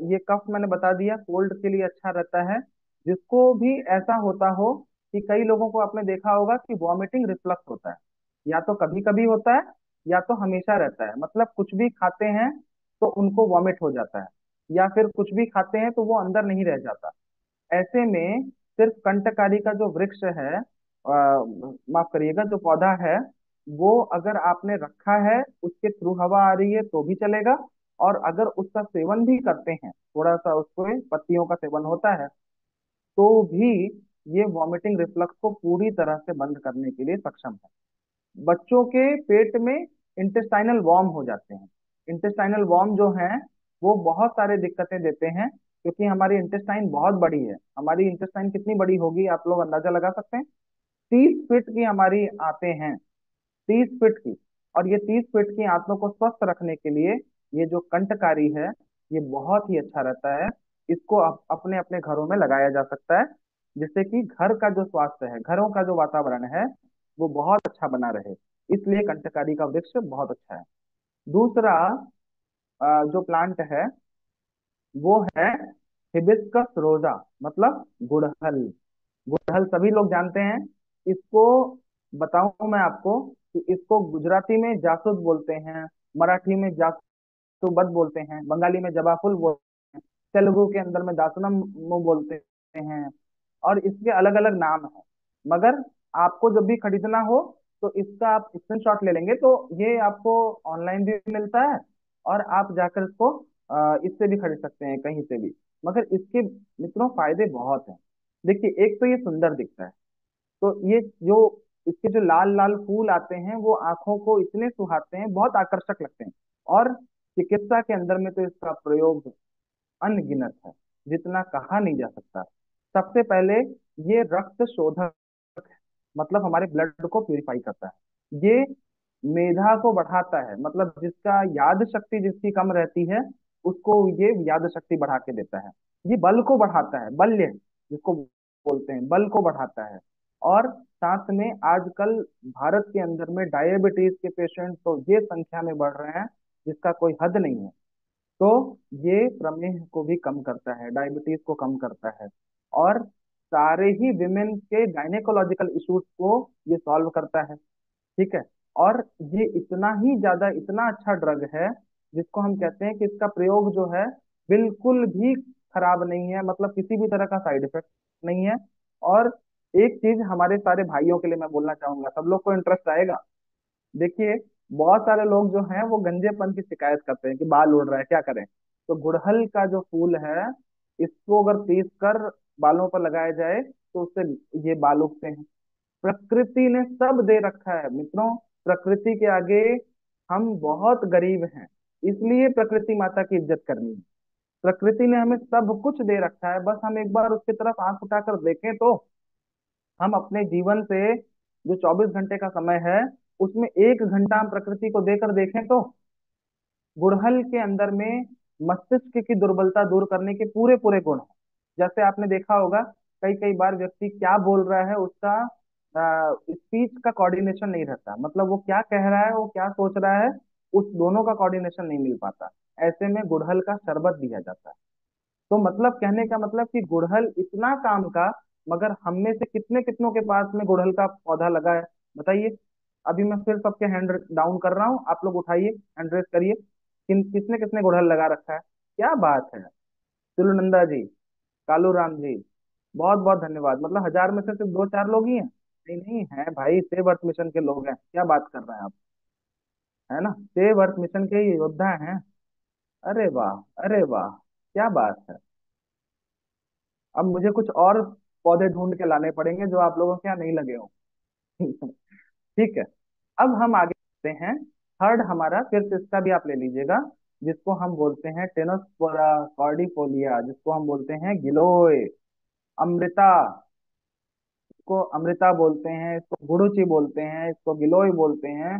B: ये कफ मैंने बता दिया, कोल्ड के लिए अच्छा रहता है। जिसको भी ऐसा होता हो कि कई लोगों को आपने देखा होगा कि वॉमिटिंग रिफ्लक्स होता है, या तो कभी कभी होता है या तो हमेशा रहता है। मतलब कुछ भी खाते हैं तो उनको वॉमिट हो जाता है, या फिर कुछ भी खाते हैं तो वो अंदर नहीं रह जाता। ऐसे में सिर्फ कंटकारी का जो वृक्ष है, माफ करिएगा, जो पौधा है, वो अगर आपने रखा है, उसके थ्रू हवा आ रही है तो भी चलेगा। और अगर उसका सेवन भी करते हैं, थोड़ा सा उसको पत्तियों का सेवन होता है, तो भी ये वॉमिटिंग रिफ्लक्स को पूरी तरह से बंद करने के लिए सक्षम है। बच्चों के पेट में इंटेस्टाइनल वॉर्म हो जाते हैं। इंटेस्टाइनल वॉर्म जो हैं, वो बहुत सारे दिक्कतें देते हैं, क्योंकि हमारी इंटेस्टाइन बहुत बड़ी है। हमारी इंटेस्टाइन कितनी बड़ी होगी, आप लोग अंदाजा लगा सकते हैं? 30 फीट की हमारी आंतें हैं, 30 फीट की। और ये 30 फीट की आंतों को स्वस्थ रखने के लिए ये जो कंटकारी है, ये बहुत ही अच्छा रहता है। इसको अपने अपने घरों में लगाया जा सकता है, जिससे कि घर का जो स्वास्थ्य है, घरों का जो वातावरण है, वो बहुत अच्छा बना रहे। इसलिए कंटकारी का वृक्ष बहुत अच्छा है। दूसरा जो प्लांट है, वो है हिबिस्कस रोजा, मतलब गुड़हल। गुड़हल सभी लोग जानते हैं। इसको बताऊं मैं आपको कि इसको गुजराती में जासूद बोलते हैं, मराठी में जासुबत बोलते हैं, बंगाली में जबाफुल बोलते हैं, तेलुगु के अंदर में दासनम बोलते हैं, और इसके अलग अलग नाम हैं। मगर आपको जब भी खरीदना हो, तो इसका आप स्क्रीनशॉट ले लेंगे, तो ये आपको ऑनलाइन भी मिलता है, और आप जाकर इसको इससे भी खरीद सकते हैं, कहीं से भी। मगर इसके मित्रों फायदे बहुत हैं। देखिए, एक तो ये सुंदर दिखता है, तो ये जो इसके जो लाल लाल फूल आते हैं, वो आंखों को इतने सुहाते हैं, बहुत आकर्षक लगते हैं। और चिकित्सा के अंदर में तो इसका प्रयोग अनगिनत है, जितना कहा नहीं जा सकता। सबसे पहले, ये रक्त शोधक है, मतलब हमारे ब्लड को प्यूरिफाई करता है। ये मेधा को बढ़ाता है, मतलब जिसका याद शक्ति जिसकी कम रहती है उसको ये याद शक्ति बढ़ा के देता है। ये बल को बढ़ाता है, बल्य जिसको बोलते हैं, बल को बढ़ाता है। और साथ में आजकल भारत के अंदर में डायबिटीज के पेशेंट तो ये संख्या में बढ़ रहे हैं जिसका कोई हद नहीं है। तो ये प्रमेह को भी कम करता है, डायबिटीज को कम करता है। और सारे ही विमेन के गायनेकोलॉजिकल इश्यूज को ये सॉल्व करता है। ठीक है। और ये इतना ही ज्यादा, इतना अच्छा ड्रग है जिसको हम कहते हैं कि इसका प्रयोग जो है बिल्कुल भी खराब नहीं है, मतलब किसी भी तरह का साइड इफेक्ट नहीं है। और एक चीज हमारे सारे भाइयों के लिए मैं बोलना चाहूंगा, सब लोग को इंटरेस्ट आएगा। देखिए, बहुत सारे लोग जो हैं वो गंजेपन की शिकायत करते हैं कि बाल उड़ रहा है, क्या करें। तो गुड़हल का जो फूल है, इसको अगर पीस कर बालों पर लगाया जाए तो उससे ये बाल उगते हैं। प्रकृति ने सब दे रखा है मित्रों। प्रकृति के आगे हम बहुत गरीब हैं, इसलिए प्रकृति माता की इज्जत करनी है। प्रकृति ने हमें सब कुछ दे रखा है, बस हम एक बार उसकी तरफ आंख उठाकर देखें तो हम अपने जीवन से जो 24 घंटे का समय है उसमें 1 घंटा हम प्रकृति को देकर देखें तो गुड़हल के अंदर में मस्तिष्क की दुर्बलता दूर करने के पूरे पूरे गुण हैं। जैसे आपने देखा होगा, कई कई बार व्यक्ति क्या बोल रहा है उसका स्पीच का कोऑर्डिनेशन नहीं रहता, मतलब वो क्या कह रहा है, वो क्या सोच रहा है, उस दोनों का कोऑर्डिनेशन नहीं मिल पाता। ऐसे में गुड़हल का शरबत दिया जाता है। तो मतलब कहने का मतलब कि गुड़हल इतना काम का, मगर हम में से कितने कितनों के पास में गुड़हल का पौधा लगा है, बताइए। अभी मैं फिर सबके हैंड डाउन कर रहा हूँ, आप लोग उठाइए, हैंड रेस करिए। किसने किसने गुड़हल लगा रखा है? क्या बात है। तिरुनंदा जी, कालू राम जी, बहुत बहुत धन्यवाद। मतलब 1000 में से सिर्फ 2 4 लोग ही हैं? नहीं नहीं है भाई, सेव अर्थ मिशन के लोग हैं, क्या बात कर रहे हैं आप, है ना, सेव अर्थ मिशन के ये योद्धा हैं। अरे वाह, अरे वाह, क्या बात है। अब मुझे कुछ और पौधे ढूंढ के लाने पड़ेंगे जो आप लोगों के यहाँ नहीं लगे हो। ठीक है। अब हम आगे बढ़ते हैं। थर्ड हमारा, फिर से इसका भी आप ले लीजिएगा, जिसको हम बोलते हैं टेनोस्पोरा कॉर्डिफोलिया, जिसको हम बोलते हैं गिलोय, अमृता। इसको अमृता बोलते हैं, इसको गुडुचि बोलते हैं, इसको गिलोय बोलते हैं।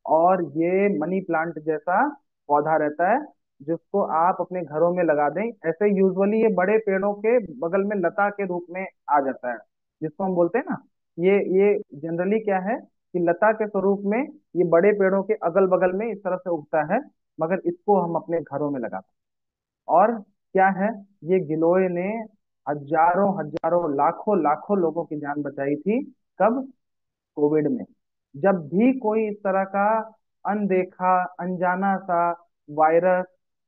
B: और ये मनी प्लांट जैसा पौधा रहता है जिसको आप अपने घरों में लगा दें। ऐसे यूजुअली ये बड़े पेड़ों के बगल में लता के रूप में आ जाता है, जिसको हम बोलते हैं ना, ये जनरली क्या है कि लता के स्वरूप में ये बड़े पेड़ों के अगल बगल में इस तरह से उगता है, मगर इसको हम अपने घरों में लगाते हैं। और क्या है, ये गिलोय ने हजारों हजारों लाखों लाखों लोगों की जान बचाई थी। कब? कोविड में। जब भी कोई इस तरह का अनदेखा, अनजाना सा वायरस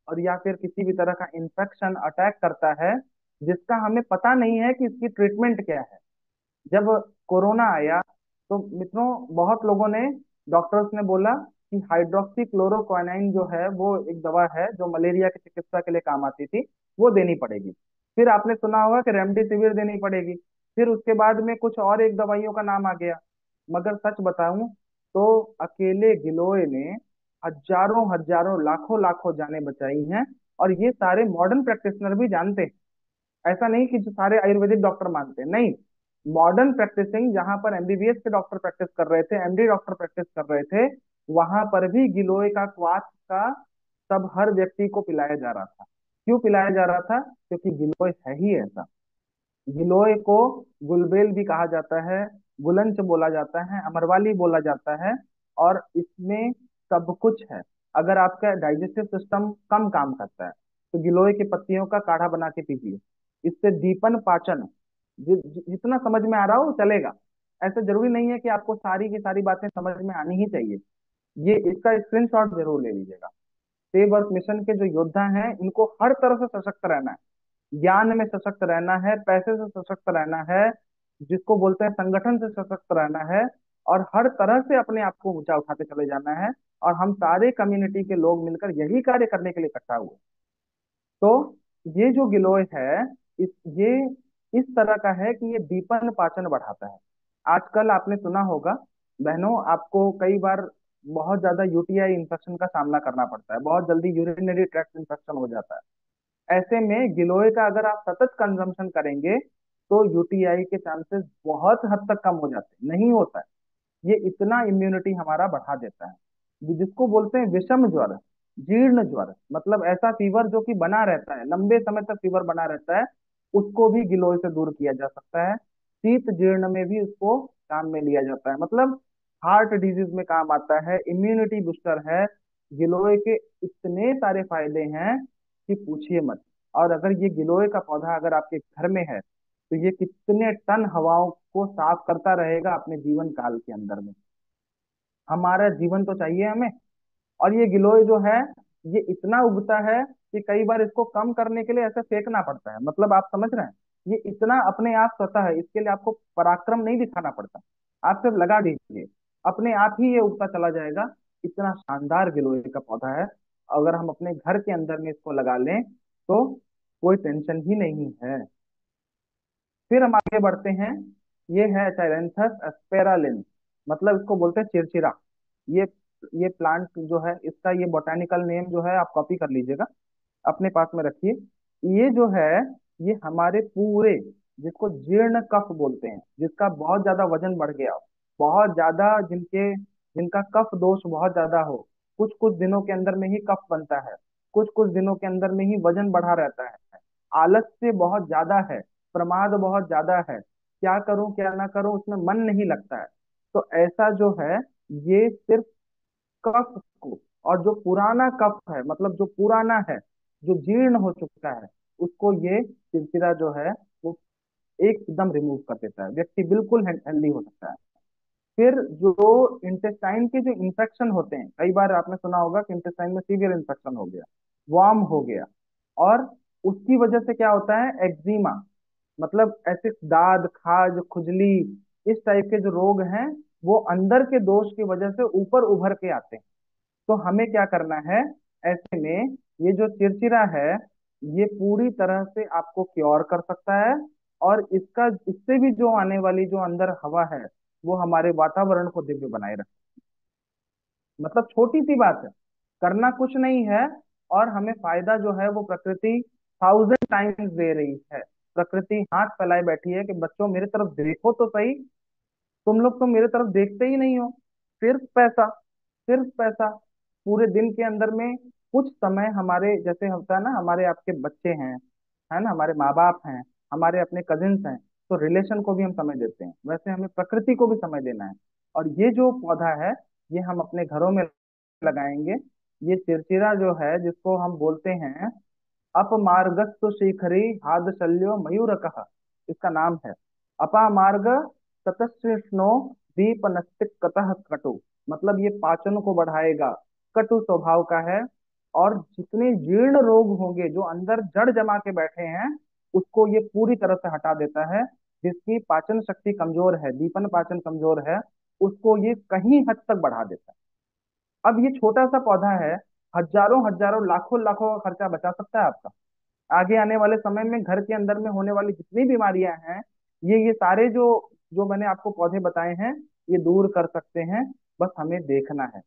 B: और या फिर किसी भी तरह का इन्फेक्शन अटैक करता है जिसका हमें पता नहीं है कि इसकी ट्रीटमेंट क्या है। जब कोरोना आया तो मित्रों, बहुत लोगों ने, डॉक्टर्स ने बोला कि हाइड्रोक्सी क्लोरोक्विनाइन जो है वो एक दवा है जो मलेरिया की चिकित्सा के लिए काम आती थी, वो देनी पड़ेगी। फिर आपने सुना होगा कि रेमडेसिविर देनी पड़ेगी। फिर उसके बाद में कुछ और एक दवाइयों का नाम आ गया। मगर सच बताऊं तो अकेले गिलोय ने हजारों हजारों लाखों लाखों जानें बचाई हैं। और ये सारे मॉडर्न प्रैक्टिशनर भी जानते हैं, ऐसा नहीं कि जो सारे आयुर्वेदिक डॉक्टर मानते हैं, नहीं। मॉडर्न प्रैक्टिसिंग, जहां पर एमबीबीएस के डॉक्टर प्रैक्टिस कर रहे थे, एमडी डॉक्टर प्रैक्टिस कर रहे थे, वहां पर भी गिलोय का क्वाथ का सब हर व्यक्ति को पिलाया जा रहा था। क्यों पिलाया जा रहा था? क्योंकि गिलोय है ही ऐसा। गिलोय को गुलबेल भी कहा जाता है, गुलंच बोला जाता है, अमरवाली बोला जाता है। और इसमें सब कुछ है। अगर आपका डाइजेस्टिव सिस्टम कम काम करता है तो गिलोय की पत्तियों का काढ़ा बना के पीजिए। इससे दीपन पाचन, जितना समझ में आ रहा हो चलेगा। ऐसा जरूरी नहीं है कि आपको सारी की सारी बातें समझ में आनी ही चाहिए। ये इसका स्क्रीनशॉट जरूर ले लीजिएगा। सेव अर्थ मिशन के जो योद्धा हैं इनको हर तरह से सशक्त रहना है, ज्ञान में सशक्त रहना है, पैसे से सशक्त रहना है, जिसको बोलते हैं संगठन से सशक्त रहना है। और हर तरह से अपने आप को ऊंचा उठाते चले जाना है। और हम सारे कम्युनिटी के लोग मिलकर यही कार्य करने के लिए इकट्ठा हुए। तो ये जो गिलोय है, ये इस तरह का है कि ये दीपन पाचन बढ़ाता है। आजकल आपने सुना होगा बहनों, आपको कई बार बहुत ज्यादा यूटीआई इन्फेक्शन का सामना करना पड़ता है, बहुत जल्दी यूरिनरी ट्रैक्ट इन्फेक्शन हो जाता है। ऐसे में गिलोय का अगर आप सतत कंजम्पशन करेंगे तो यूटीआई के चांसेस बहुत हद तक कम हो जाते हैं, नहीं होता है। ये इतना इम्यूनिटी हमारा बढ़ा देता है। जिसको बोलते हैं विषम ज्वर, जीर्ण ज्वर, मतलब ऐसा फीवर जो कि बना रहता है, लंबे समय तक फीवर बना रहता है, उसको भी गिलोय से दूर किया जा सकता है। शीत जीर्ण में भी उसको काम में लिया जाता है, मतलब हार्ट डिजीज में काम आता है, इम्यूनिटी बूस्टर है। गिलोय के इतने सारे फायदे हैं कि पूछिए मत। और अगर ये गिलोय का पौधा अगर आपके घर में है तो ये कितने टन हवाओं को साफ करता रहेगा अपने जीवन काल के अंदर में। हमारा जीवन तो चाहिए हमें। और ये गिलोय जो है, ये इतना उगता है कि कई बार इसको कम करने के लिए ऐसे फेंकना पड़ता है, मतलब आप समझ रहे हैं। ये इतना अपने आप स्वतः है, इसके लिए आपको पराक्रम नहीं दिखाना पड़ता। आप सिर्फ लगा दीजिए, अपने आप ही ये उगता चला जाएगा। इतना शानदार गिलोय का पौधा है। अगर हम अपने घर के अंदर में इसको लगा लें तो कोई टेंशन ही नहीं है। फिर हम आगे बढ़ते हैं। ये है चाइलेंथस एस्पेरालिन, मतलब इसको बोलते हैं चिरचिरा। ये ये प्लांट जो है, इसका ये बोटानिकल नेम जो है आप कॉपी कर लीजिएगा, अपने पास में रखिए। ये जो है, ये हमारे पूरे, जिसको जीर्ण कफ बोलते हैं, जिसका बहुत ज्यादा वजन बढ़ गया हो, बहुत ज्यादा जिनका कफ दोष बहुत ज्यादा हो, कुछ कुछ दिनों के अंदर में ही कफ बनता है, कुछ कुछ दिनों के अंदर में ही वजन बढ़ा रहता है, आलस्य बहुत ज्यादा है, प्रमाद बहुत ज्यादा है, क्या करूं क्या ना करूं उसमें मन नहीं लगता है, तो ऐसा जो है, ये सिर्फ कफ को, और जो पुराना कफ है, मतलब जो पुराना है, जो जीर्ण हो चुका है, उसको ये चिरचिरा जो है वो एकदम रिमूव कर देता है। व्यक्ति बिल्कुल हेल्दी हो सकता है। फिर जो इंटेस्टाइन के जो इन्फेक्शन होते हैं, कई बार आपने सुना होगा कि इंटेस्टाइन में सीवियर इन्फेक्शन हो गया, वार्म हो गया, और उसकी वजह से क्या होता है, एक्जिमा, मतलब ऐसे दाद खाज खुजली, इस टाइप के जो रोग हैं, वो अंदर के दोष की वजह से ऊपर उभर के आते हैं। तो हमें क्या करना है ऐसे में, ये जो चिरचिरा है, ये पूरी तरह से आपको क्योर कर सकता है। और इसका, इससे भी जो आने वाली जो अंदर हवा है, वो हमारे वातावरण को दिव्य बनाए रखे। मतलब छोटी सी बात है, करना कुछ नहीं है, और हमें फायदा जो है वो प्रकृति 1000 टाइम्स दे रही है। प्रकृति हाथ फैलाए बैठी है कि बच्चों मेरे तरफ देखो तो सही, तुम लोग तो मेरे तरफ देखते ही नहीं हो, सिर्फ पैसा, सिर्फ पैसा। पूरे दिन के अंदर में कुछ समय हमारे, जैसे होता है ना, हमारे आपके बच्चे हैं, है ना, हमारे माँ बाप हैं, हमारे अपने कजिन्स हैं, तो रिलेशन को भी हम समय देते हैं, वैसे हमें प्रकृति को भी समय देना है। और ये जो पौधा है, ये हम अपने घरों में लगाएंगे। ये चिरचिरा जो है, जिसको हम बोलते हैं अपमार्गस्तु शिखरी हाद शल्यो मयूरकः, इसका नाम है अपामार्ग ततस्कृष्णो दीपनस्तिक कतः कटु, मतलब ये पाचन को बढ़ाएगा, कटु स्वभाव का है, और जितने जीर्ण रोग होंगे जो अंदर जड़ जमा के बैठे हैं, उसको ये पूरी तरह से हटा देता है। जिसकी पाचन शक्ति कमजोर है, दीपन पाचन कमजोर है, उसको ये कहीं हद तक बढ़ा देता है। अब ये छोटा सा पौधा है, हजारों हजारों लाखों लाखों का खर्चा बचा सकता है आपका। आगे आने वाले समय में घर के अंदर में होने वाली जितनी बीमारियां हैं, ये सारे जो जो मैंने आपको पौधे बताए हैं, ये दूर कर सकते हैं। बस हमें देखना है।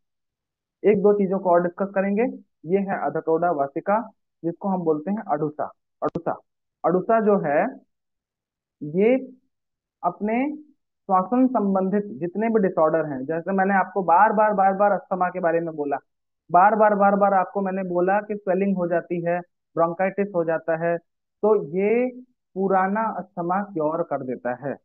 B: एक दो चीजों को और डिस्कस करेंगे। ये है अधतोड़ा वासिका, जिसको हम बोलते हैं अडुसा। अडुसा, अडुसा जो है, ये अपने श्वसन संबंधित जितने भी डिसऑर्डर हैं, जैसे मैंने आपको बार बार अस्थमा के बारे में बोला, बार बार आपको मैंने बोला कि स्वेलिंग हो जाती है, ब्रोंकाइटिस हो जाता है, तो ये पुराना अस्थमा क्योर कर देता है।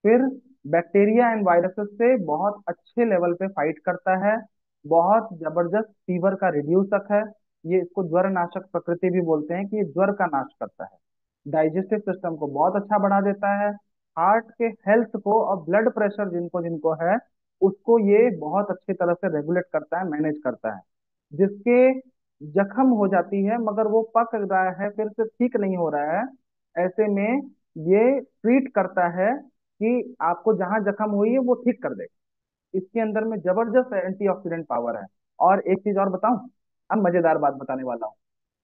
B: फिर बैक्टीरिया एंड वायरसेस से बहुत अच्छे लेवल पे फाइट करता है, बहुत जबरदस्त फीवर का रिड्यूसक है। ये इसको ज्वर नाशक प्रकृति भी बोलते हैं, कि ये ज्वर का नाश करता है। डाइजेस्टिव सिस्टम को बहुत अच्छा बढ़ा देता है। हार्ट के हेल्थ को और ब्लड प्रेशर जिनको जिनको है, उसको ये बहुत अच्छी तरह से रेगुलेट करता है, मैनेज करता है। जिसके जख्म हो जाती है मगर वो पक रहा है, फिर से ठीक नहीं हो रहा है, ऐसे में ये ट्रीट करता है कि आपको जहां जख्म हुई है वो ठीक कर देगा। इसके अंदर में जबरदस्त एंटीऑक्सीडेंट पावर है। और एक चीज और बताऊं, अब मजेदार बात बताने वाला हूँ,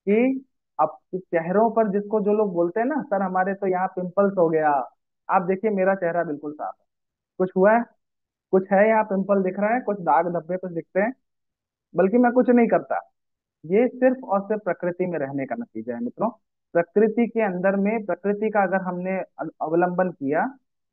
B: कि अब चेहरों पर, जिसको जो लोग बोलते हैं ना, सर हमारे तो यहाँ पिंपल्स हो गया, आप देखिए मेरा चेहरा बिल्कुल साफ है। कुछ हुआ है? कुछ है यहाँ पिंपल दिख रहा है, कुछ दाग धब्बे कुछ दिखते हैं, बल्कि मैं कुछ नहीं करता। ये सिर्फ और सिर्फ प्रकृति में रहने का नतीजा है मित्रों। प्रकृति के अंदर में, प्रकृति का अगर हमने अवलंबन किया,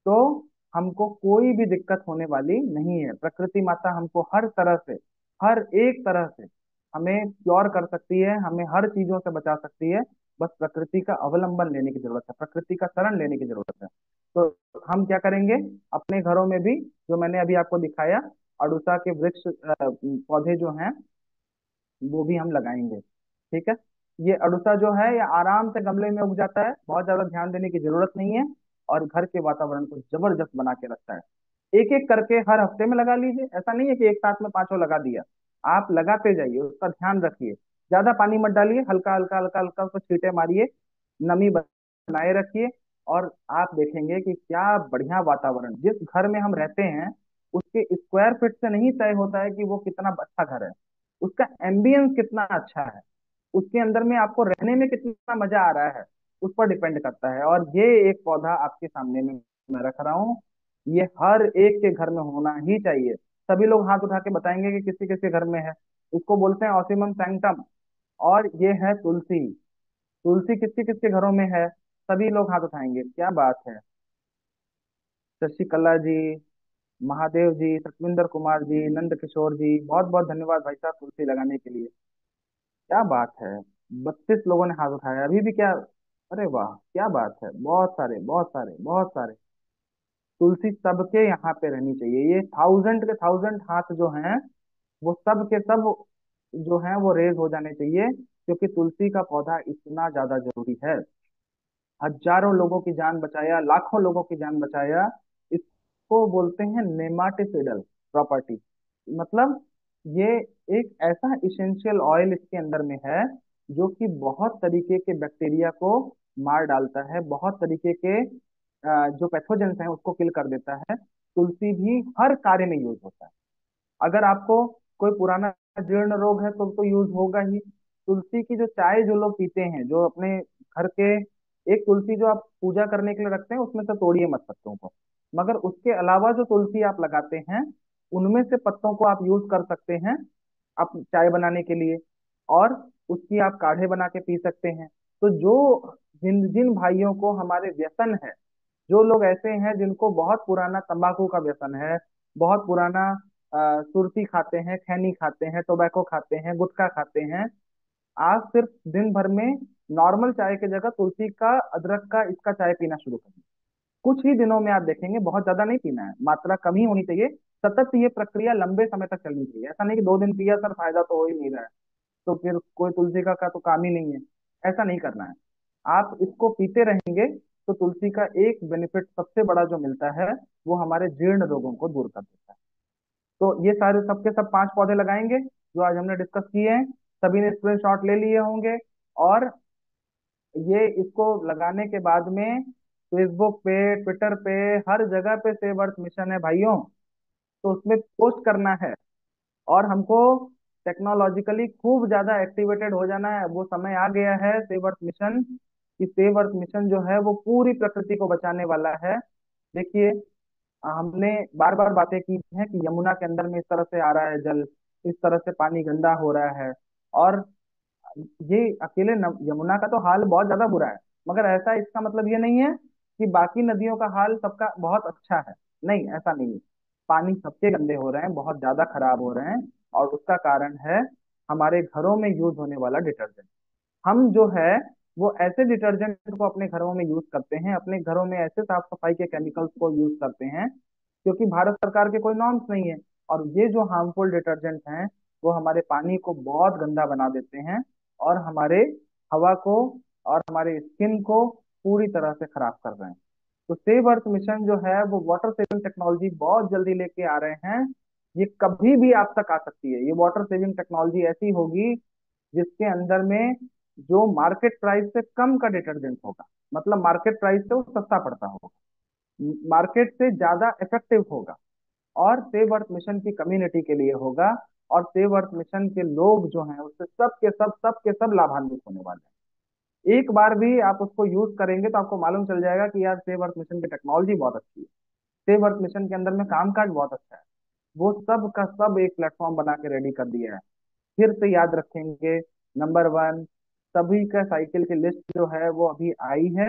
B: तो हमको कोई भी दिक्कत होने वाली नहीं है। प्रकृति माता हमको हर तरह से, हर एक तरह से हमें क्योर कर सकती है, हमें हर चीजों से बचा सकती है। बस प्रकृति का अवलंबन लेने की जरूरत है, प्रकृति का शरण लेने की जरूरत है। तो हम क्या करेंगे, अपने घरों में भी जो मैंने अभी आपको दिखाया, अड़ुसा के वृक्ष पौधे जो हैं वो भी हम लगाएंगे। ठीक है। ये अड़ुसा जो है ये आराम से गमले में उग जाता है, बहुत ज्यादा ध्यान देने की जरूरत नहीं है, और घर के वातावरण को जबरदस्त बना के रखता है। एक एक करके हर हफ्ते में लगा लीजिए, ऐसा नहीं है कि एक साथ में पांचों लगा दिया। आप लगाते जाइए, उसका ध्यान रखिए। ज्यादा पानी मत डालिए, हल्का हल्का हल्का हल्का उसको छींटे मारिए, नमी बनाए रखिए। और आप देखेंगे कि क्या बढ़िया वातावरण, जिस घर में हम रहते हैं उसके स्क्वायर फीट से नहीं तय होता है कि वो कितना अच्छा घर है, उसका एम्बियंस कितना अच्छा है, उसके अंदर में आपको रहने में कितना मजा आ रहा है, उस पर डिपेंड करता है। और ये एक पौधा आपके सामने में मैं रख रहा हूँ, ये हर एक के घर में होना ही चाहिए। सभी लोग हाथ उठा के बताएंगे कि किसी किसी घर में है। इसको बोलते हैं ऑसिमम सैंक्टम। और ये है तुलसी। तुलसी किसके किसके घरों में है? सभी लोग हाथ उठाएंगे, क्या बात है। शशिकला जी, महादेव जी, सतविंदर कुमार जी, नंद किशोर जी, बहुत बहुत धन्यवाद भाई साहब तुलसी लगाने के लिए। क्या बात है, 32 लोगों ने हाथ उठाया अभी भी, क्या, अरे वाह क्या बात है, बहुत सारे बहुत सारे बहुत सारे। तुलसी सबके यहाँ पे रहनी चाहिए। ये थाउजेंड के थाउजेंड हाथ जो हैं वो सब के सब जो हैं वो रेज हो जाने चाहिए, क्योंकि तुलसी का पौधा इतना ज्यादा जरूरी है। हजारों लोगों की जान बचाया, लाखों लोगों की जान बचाया। इसको बोलते हैं नेमाटिसिडल प्रॉपर्टी। मतलब ये एक ऐसा इसेंशियल ऑयल इसके अंदर में है जो कि बहुत तरीके के बैक्टीरिया को मार डालता है, बहुत तरीके के जो पैथोजेंस हैं उसको किल कर देता है। तुलसी भी हर कार्य में यूज होता है। अगर आपको कोई पुराना जीर्ण रोग है तो यूज होगा ही। तुलसी की जो चाय जो लोग पीते हैं, जो अपने घर के, एक तुलसी जो आप पूजा करने के लिए रखते हैं उसमें से तोड़िए मत पत्तों को, मगर उसके अलावा जो तुलसी आप लगाते हैं उनमें से पत्तों को आप यूज कर सकते हैं आप चाय बनाने के लिए, और उसकी आप काढ़े बना के पी सकते हैं। तो जो जिन जिन भाइयों को हमारे व्यसन है, जो लोग ऐसे हैं जिनको बहुत पुराना तंबाकू का व्यसन है, बहुत पुराना सुर्ती खाते हैं, खैनी खाते हैं, टोबैको खाते हैं, गुटखा खाते हैं, आप सिर्फ दिन भर में नॉर्मल चाय की जगह तुलसी का, अदरक का, इसका चाय पीना शुरू करें। कुछ ही दिनों में आप देखेंगे, बहुत ज्यादा नहीं पीना है, मात्रा कम ही होनी चाहिए। सतत ये प्रक्रिया लंबे समय तक चलनी चाहिए। ऐसा नहीं कि 2 दिन पिया सर फायदा तो हो ही नहीं रहा है तो फिर कोई तुलसी का तो काम ही नहीं है, ऐसा नहीं करना है। आप इसको पीते रहेंगे तो तुलसी का एक बेनिफिट सबसे बड़ा जो मिलता है वो हमारे जीर्ण रोगों को दूर कर देता है। तो ये सारे सबके सब 5 पौधे लगाएंगे जो आज हमने डिस्कस किए हैं। सभी ने स्क्रीनशॉट ले लिए होंगे, और ये इसको लगाने के बाद में फेसबुक पे, ट्विटर पे, हर जगह पे सेव अर्थ मिशन है भाइयों, तो उसमें पोस्ट करना है। और हमको टेक्नोलॉजिकली खूब ज्यादा एक्टिवेटेड हो जाना है। वो समय आ गया है सेव अर्थ मिशन कि सेव अर्थ मिशन जो है वो पूरी प्रकृति को बचाने वाला है। देखिए, हमने बार बार बातें की हैं कि यमुना के अंदर में इस तरह से आ रहा है जल, इस तरह से पानी गंदा हो रहा है, और ये अकेले यमुना का तो हाल बहुत ज्यादा बुरा है, मगर ऐसा इसका मतलब ये नहीं है कि बाकी नदियों का हाल सबका बहुत अच्छा है। नहीं, ऐसा नहीं है। पानी सबके गंदे हो रहे हैं, बहुत ज्यादा खराब हो रहे हैं, और उसका कारण है हमारे घरों में यूज होने वाला डिटर्जेंट। हम जो है वो ऐसे डिटर्जेंट को अपने घरों में यूज करते हैं, अपने घरों में ऐसे साफ सफाई के केमिकल्स को यूज करते हैं क्योंकि भारत सरकार के कोई नॉर्म्स नहीं है। और ये जो हार्मफुल डिटर्जेंट हैं वो हमारे पानी को बहुत गंदा बना देते हैं, और हमारे हवा को और हमारे स्किन को पूरी तरह से खराब कर रहे हैं। तो सेव अर्थ मिशन जो है वो वाटर सेविंग टेक्नोलॉजी बहुत जल्दी लेके आ रहे हैं। ये कभी भी आप तक आ सकती है। ये वाटर सेविंग टेक्नोलॉजी ऐसी होगी जिसके अंदर में जो मार्केट प्राइस से कम का डिटर्जेंट होगा, मतलब मार्केट प्राइस से वो सस्ता पड़ता होगा, मार्केट से ज्यादा इफेक्टिव होगा, और सेव अर्थ मिशन की कम्युनिटी के लिए होगा। और सेव अर्थ मिशन के लोग जो हैं उससे सब के सब लाभान्वित होने वाले हैं। एक बार भी आप उसको यूज करेंगे तो आपको मालूम चल जाएगा कि यार सेव अर्थ मिशन की टेक्नोलॉजी बहुत अच्छी है, सेव अर्थ मिशन के अंदर में कामकाज बहुत अच्छा है। वो सब का सब एक प्लेटफॉर्म बना के रेडी कर दिया है। फिर से याद रखेंगे, नंबर 1, सभी का साइकिल की लिस्ट जो है वो अभी आई है।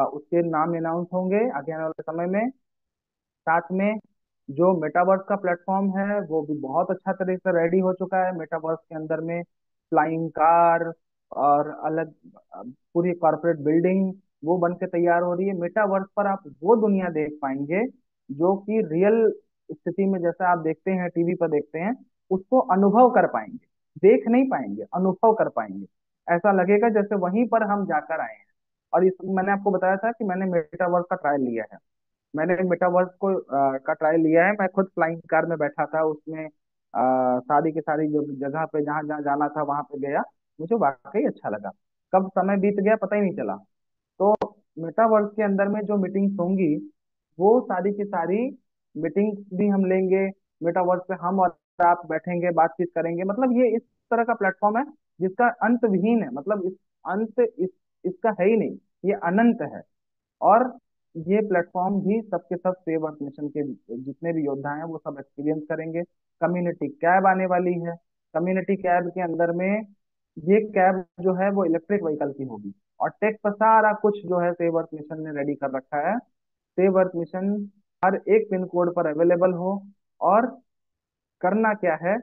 B: उसके नाम अनाउंस होंगे आगे आने वाले समय में। साथ में जो मेटावर्स का प्लेटफॉर्म है वो भी बहुत अच्छा तरीके से रेडी हो चुका है। मेटावर्स के अंदर में फ्लाइंग कार और अलग पूरी कॉर्पोरेट बिल्डिंग वो बन के तैयार हो रही है। मेटावर्स पर आप वो दुनिया देख पाएंगे जो कि रियल स्थिति में जैसा आप देखते हैं, टीवी पर देखते हैं, उसको अनुभव कर पाएंगे। देख नहीं पाएंगे, अनुभव कर पाएंगे। ऐसा लगेगा जैसे वहीं पर हम जाकर आए हैं। और इस मैंने आपको बताया था कि मैंने मेटावर्स का ट्रायल लिया है। मैंने मेटावर्स का ट्रायल लिया है। मैं खुद फ्लाइंग कार में बैठा था उसमें, सारी की सारी जो जगह पे जहाँ जहाँ जाना था वहां पे गया। मुझे वाकई अच्छा लगा। कब समय बीत गया पता ही नहीं चला। तो मेटावर्स के अंदर में जो मीटिंग्स होंगी वो सारी की सारी मीटिंग्स भी हम लेंगे। मेटावर्स पे हम और आप बैठेंगे, बातचीत करेंगे। मतलब ये इस तरह का प्लेटफॉर्म है जिसका अंत विहीन है। मतलब इसका है ही नहीं, ये अनंत है। और ये प्लेटफॉर्म भी सबके सब सेव अर्थ मिशन के जितने भी योद्धा हैं वो सब एक्सपीरियंस करेंगे। कम्युनिटी कैब आने वाली है। कम्युनिटी कैब के अंदर में ये कैब जो है वो इलेक्ट्रिक व्हीकल की होगी। और टेक पर सारा कुछ जो है सेव अर्थ मिशन ने रेडी कर रखा है। सेव अर्थ मिशन हर एक पिन कोड पर अवेलेबल हो। और करना क्या है,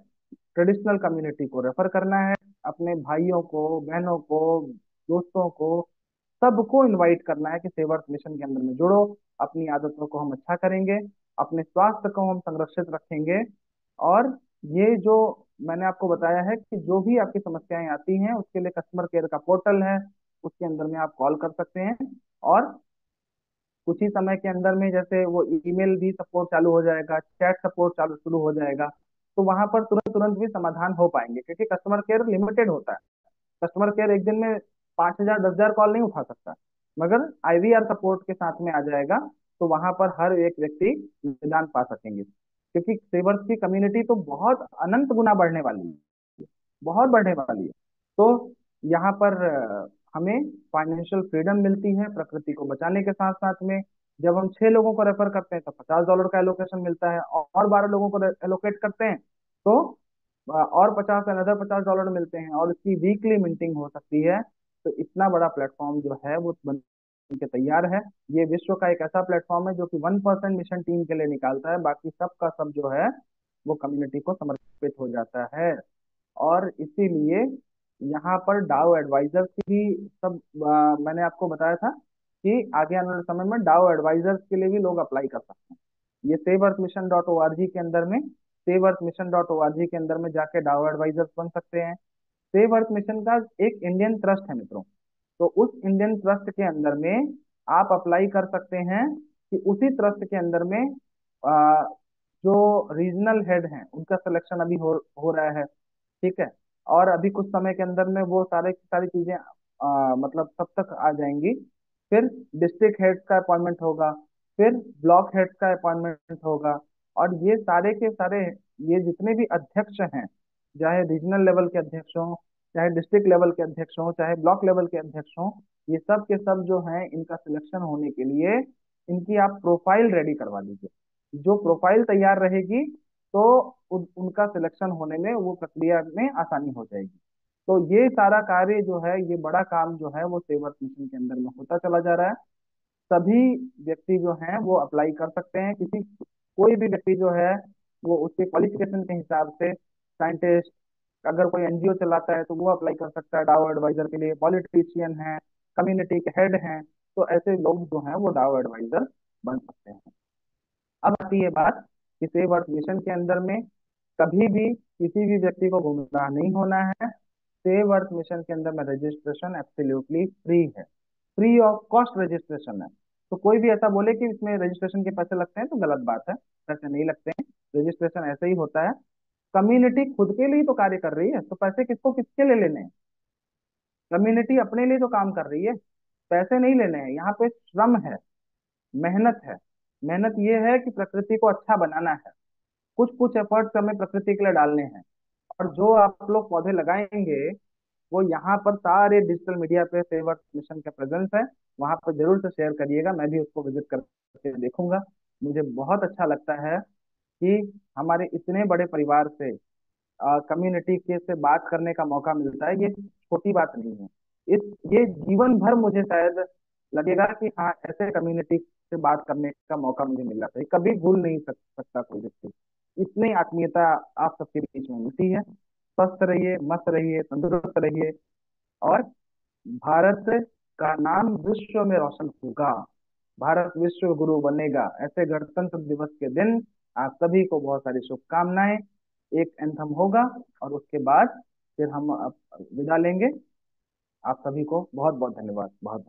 B: ट्रेडिशनल कम्युनिटी को रेफर करना है, अपने भाइयों को, बहनों को, दोस्तों को, सबको इनवाइट करना है कि सेवर्थ मिशन के अंदर में जुड़ो। अपनी आदतों को हम अच्छा करेंगे, अपने स्वास्थ्य को हम संरक्षित रखेंगे। और ये जो मैंने आपको बताया है कि जो भी आपकी समस्याएं आती हैं उसके लिए कस्टमर केयर का पोर्टल है, उसके अंदर में आप कॉल कर सकते हैं। और कुछ ही समय के अंदर में जैसे वो ईमेल भी सपोर्ट चालू हो जाएगा, चैट सपोर्ट चालू शुरू हो जाएगा। तो वहां पर तुरंत तुरंत भी समाधान हो पाएंगे, क्योंकि कस्टमर केयर लिमिटेड होता है। कस्टमर केयर एक दिन में 5,000 10,000 कॉल नहीं उठा सकता। मगर आईवीआर सपोर्ट के साथ में आ जाएगा तो वहां पर हर एक व्यक्ति निदान पा सकेंगे। क्योंकि सेवर्स की कम्युनिटी तो बहुत अनंत गुना बढ़ने वाली है, बहुत बढ़ने वाली है। तो यहाँ पर हमें फाइनेंशियल फ्रीडम मिलती है प्रकृति को बचाने के साथ साथ में। जब हम 6 लोगों को रेफर करते हैं तो $50 का एलोकेशन मिलता है, और 12 लोगों को एलोकेट करते हैं तो और 50 अनदर $50 मिलते हैं, और इसकी वीकली मिंटिंग हो सकती है। तो इतना बड़ा प्लेटफॉर्म जो है वो बन के तैयार है। ये विश्व का एक ऐसा प्लेटफॉर्म है जो कि 1% मिशन टीम के लिए निकालता है, बाकी सब का सब जो है वो कम्युनिटी को समर्पित हो जाता है। और इसीलिए यहाँ पर डाउ एडवाइजर्स की भी सब मैंने आपको बताया था कि आगे आने वाले समय में डाउ एडवाइजर्स के लिए भी लोग अप्लाई कर सकते हैं। ये saveearthmission.org के अंदर में, saveearthmission.org के अंदर में जाके डाउ एडवाइजर्स बन सकते हैं। सेव अर्थ मिशन का एक इंडियन ट्रस्ट है मित्रों। तो उस इंडियन ट्रस्ट के अंदर में आप अप्लाई कर सकते हैं कि उसी ट्रस्ट के अंदर में आ, जो रीजनल हेड हैं उनका सिलेक्शन अभी हो रहा है। ठीक है। और अभी कुछ समय के अंदर में वो सारे की सारी चीजें मतलब सब तक आ जाएंगी। फिर डिस्ट्रिक्ट हेड का अपॉइंटमेंट होगा, फिर ब्लॉक हेड का अपॉइंटमेंट होगा। और ये सारे के सारे, ये जितने भी अध्यक्ष हैं, चाहे रीजनल लेवल के अध्यक्ष हों, चाहे डिस्ट्रिक्ट लेवल के अध्यक्ष हों, चाहे ब्लॉक लेवल के अध्यक्ष हों, ये सब के सब जो हैं इनका सिलेक्शन होने के लिए इनकी आप प्रोफाइल रेडी करवा दीजिए। जो प्रोफाइल तैयार रहेगी तो उनका सिलेक्शन होने में, वो प्रक्रिया में आसानी हो जाएगी। तो ये सारा कार्य जो है, ये बड़ा काम जो है वो सेवर्स मिशन के अंदर में होता चला जा रहा है। सभी व्यक्ति जो हैं वो अप्लाई कर सकते हैं। कोई भी व्यक्ति जो है वो उसके क्वालिफिकेशन के हिसाब से, साइंटिस्ट, अगर कोई एनजीओ चलाता है तो वो अप्लाई कर सकता है डाओ एडवाइजर के लिए, पॉलिटिशियन है, कम्युनिटी के हेड हैं, तो ऐसे लोग जो हैं वो डाओ एडवाइजर बन सकते हैं। अब आती है बात कि सेव अर्थ मिशन के अंदर में कभी भी किसी भी व्यक्ति को गुमराह नहीं होना है। सेव अर्थ मिशन के अंदर में रजिस्ट्रेशन एब्सोल्युटली फ्री है, फ्री ऑफ कॉस्ट रजिस्ट्रेशन है। तो कोई भी ऐसा बोले कि इसमें रजिस्ट्रेशन के पैसे लगते हैं तो गलत बात है। पैसे नहीं लगते हैं, रजिस्ट्रेशन ऐसे ही होता है। कम्युनिटी खुद के लिए ही तो कार्य कर रही है, तो पैसे किसको किसके लिए लेने हैं? कम्युनिटी अपने लिए तो काम कर रही है, पैसे नहीं लेने हैं। यहाँ पे श्रम है, मेहनत है। मेहनत ये है कि प्रकृति को अच्छा बनाना है। कुछ कुछ एफर्ट्स हमें प्रकृति के लिए डालने हैं। और जो आप लोग पौधे लगाएंगे वो यहाँ पर सारे डिजिटल मीडिया पे सेवर्स मिशन का प्रेजेंस है, वहां पर जरूर से शेयर करिएगा। मैं भी उसको विजिट करके देखूंगा। मुझे बहुत अच्छा लगता है कि हमारे इतने बड़े परिवार से कम्युनिटी के से बात करने का मौका मिलता है। ये छोटी बात नहीं है। इस ये जीवन भर मुझे शायद लगेगा कि हाँ, ऐसे कम्युनिटी से बात करने का मौका मुझे मिला था, ये कभी भूल नहीं सकता कोई व्यक्ति। इतनी आत्मीयता आप सबके बीच में मिलती है। स्वस्थ रहिए, मस्त रहिए, तंदुरुस्त रहिए, और भारत का नाम विश्व में रोशन होगा। भारत विश्व गुरु बनेगा। ऐसे गणतंत्र दिवस के दिन आप सभी को बहुत सारी शुभकामनाएं। एक एंथम होगा और उसके बाद फिर हम विदा लेंगे। आप सभी को बहुत बहुत धन्यवाद, बहुत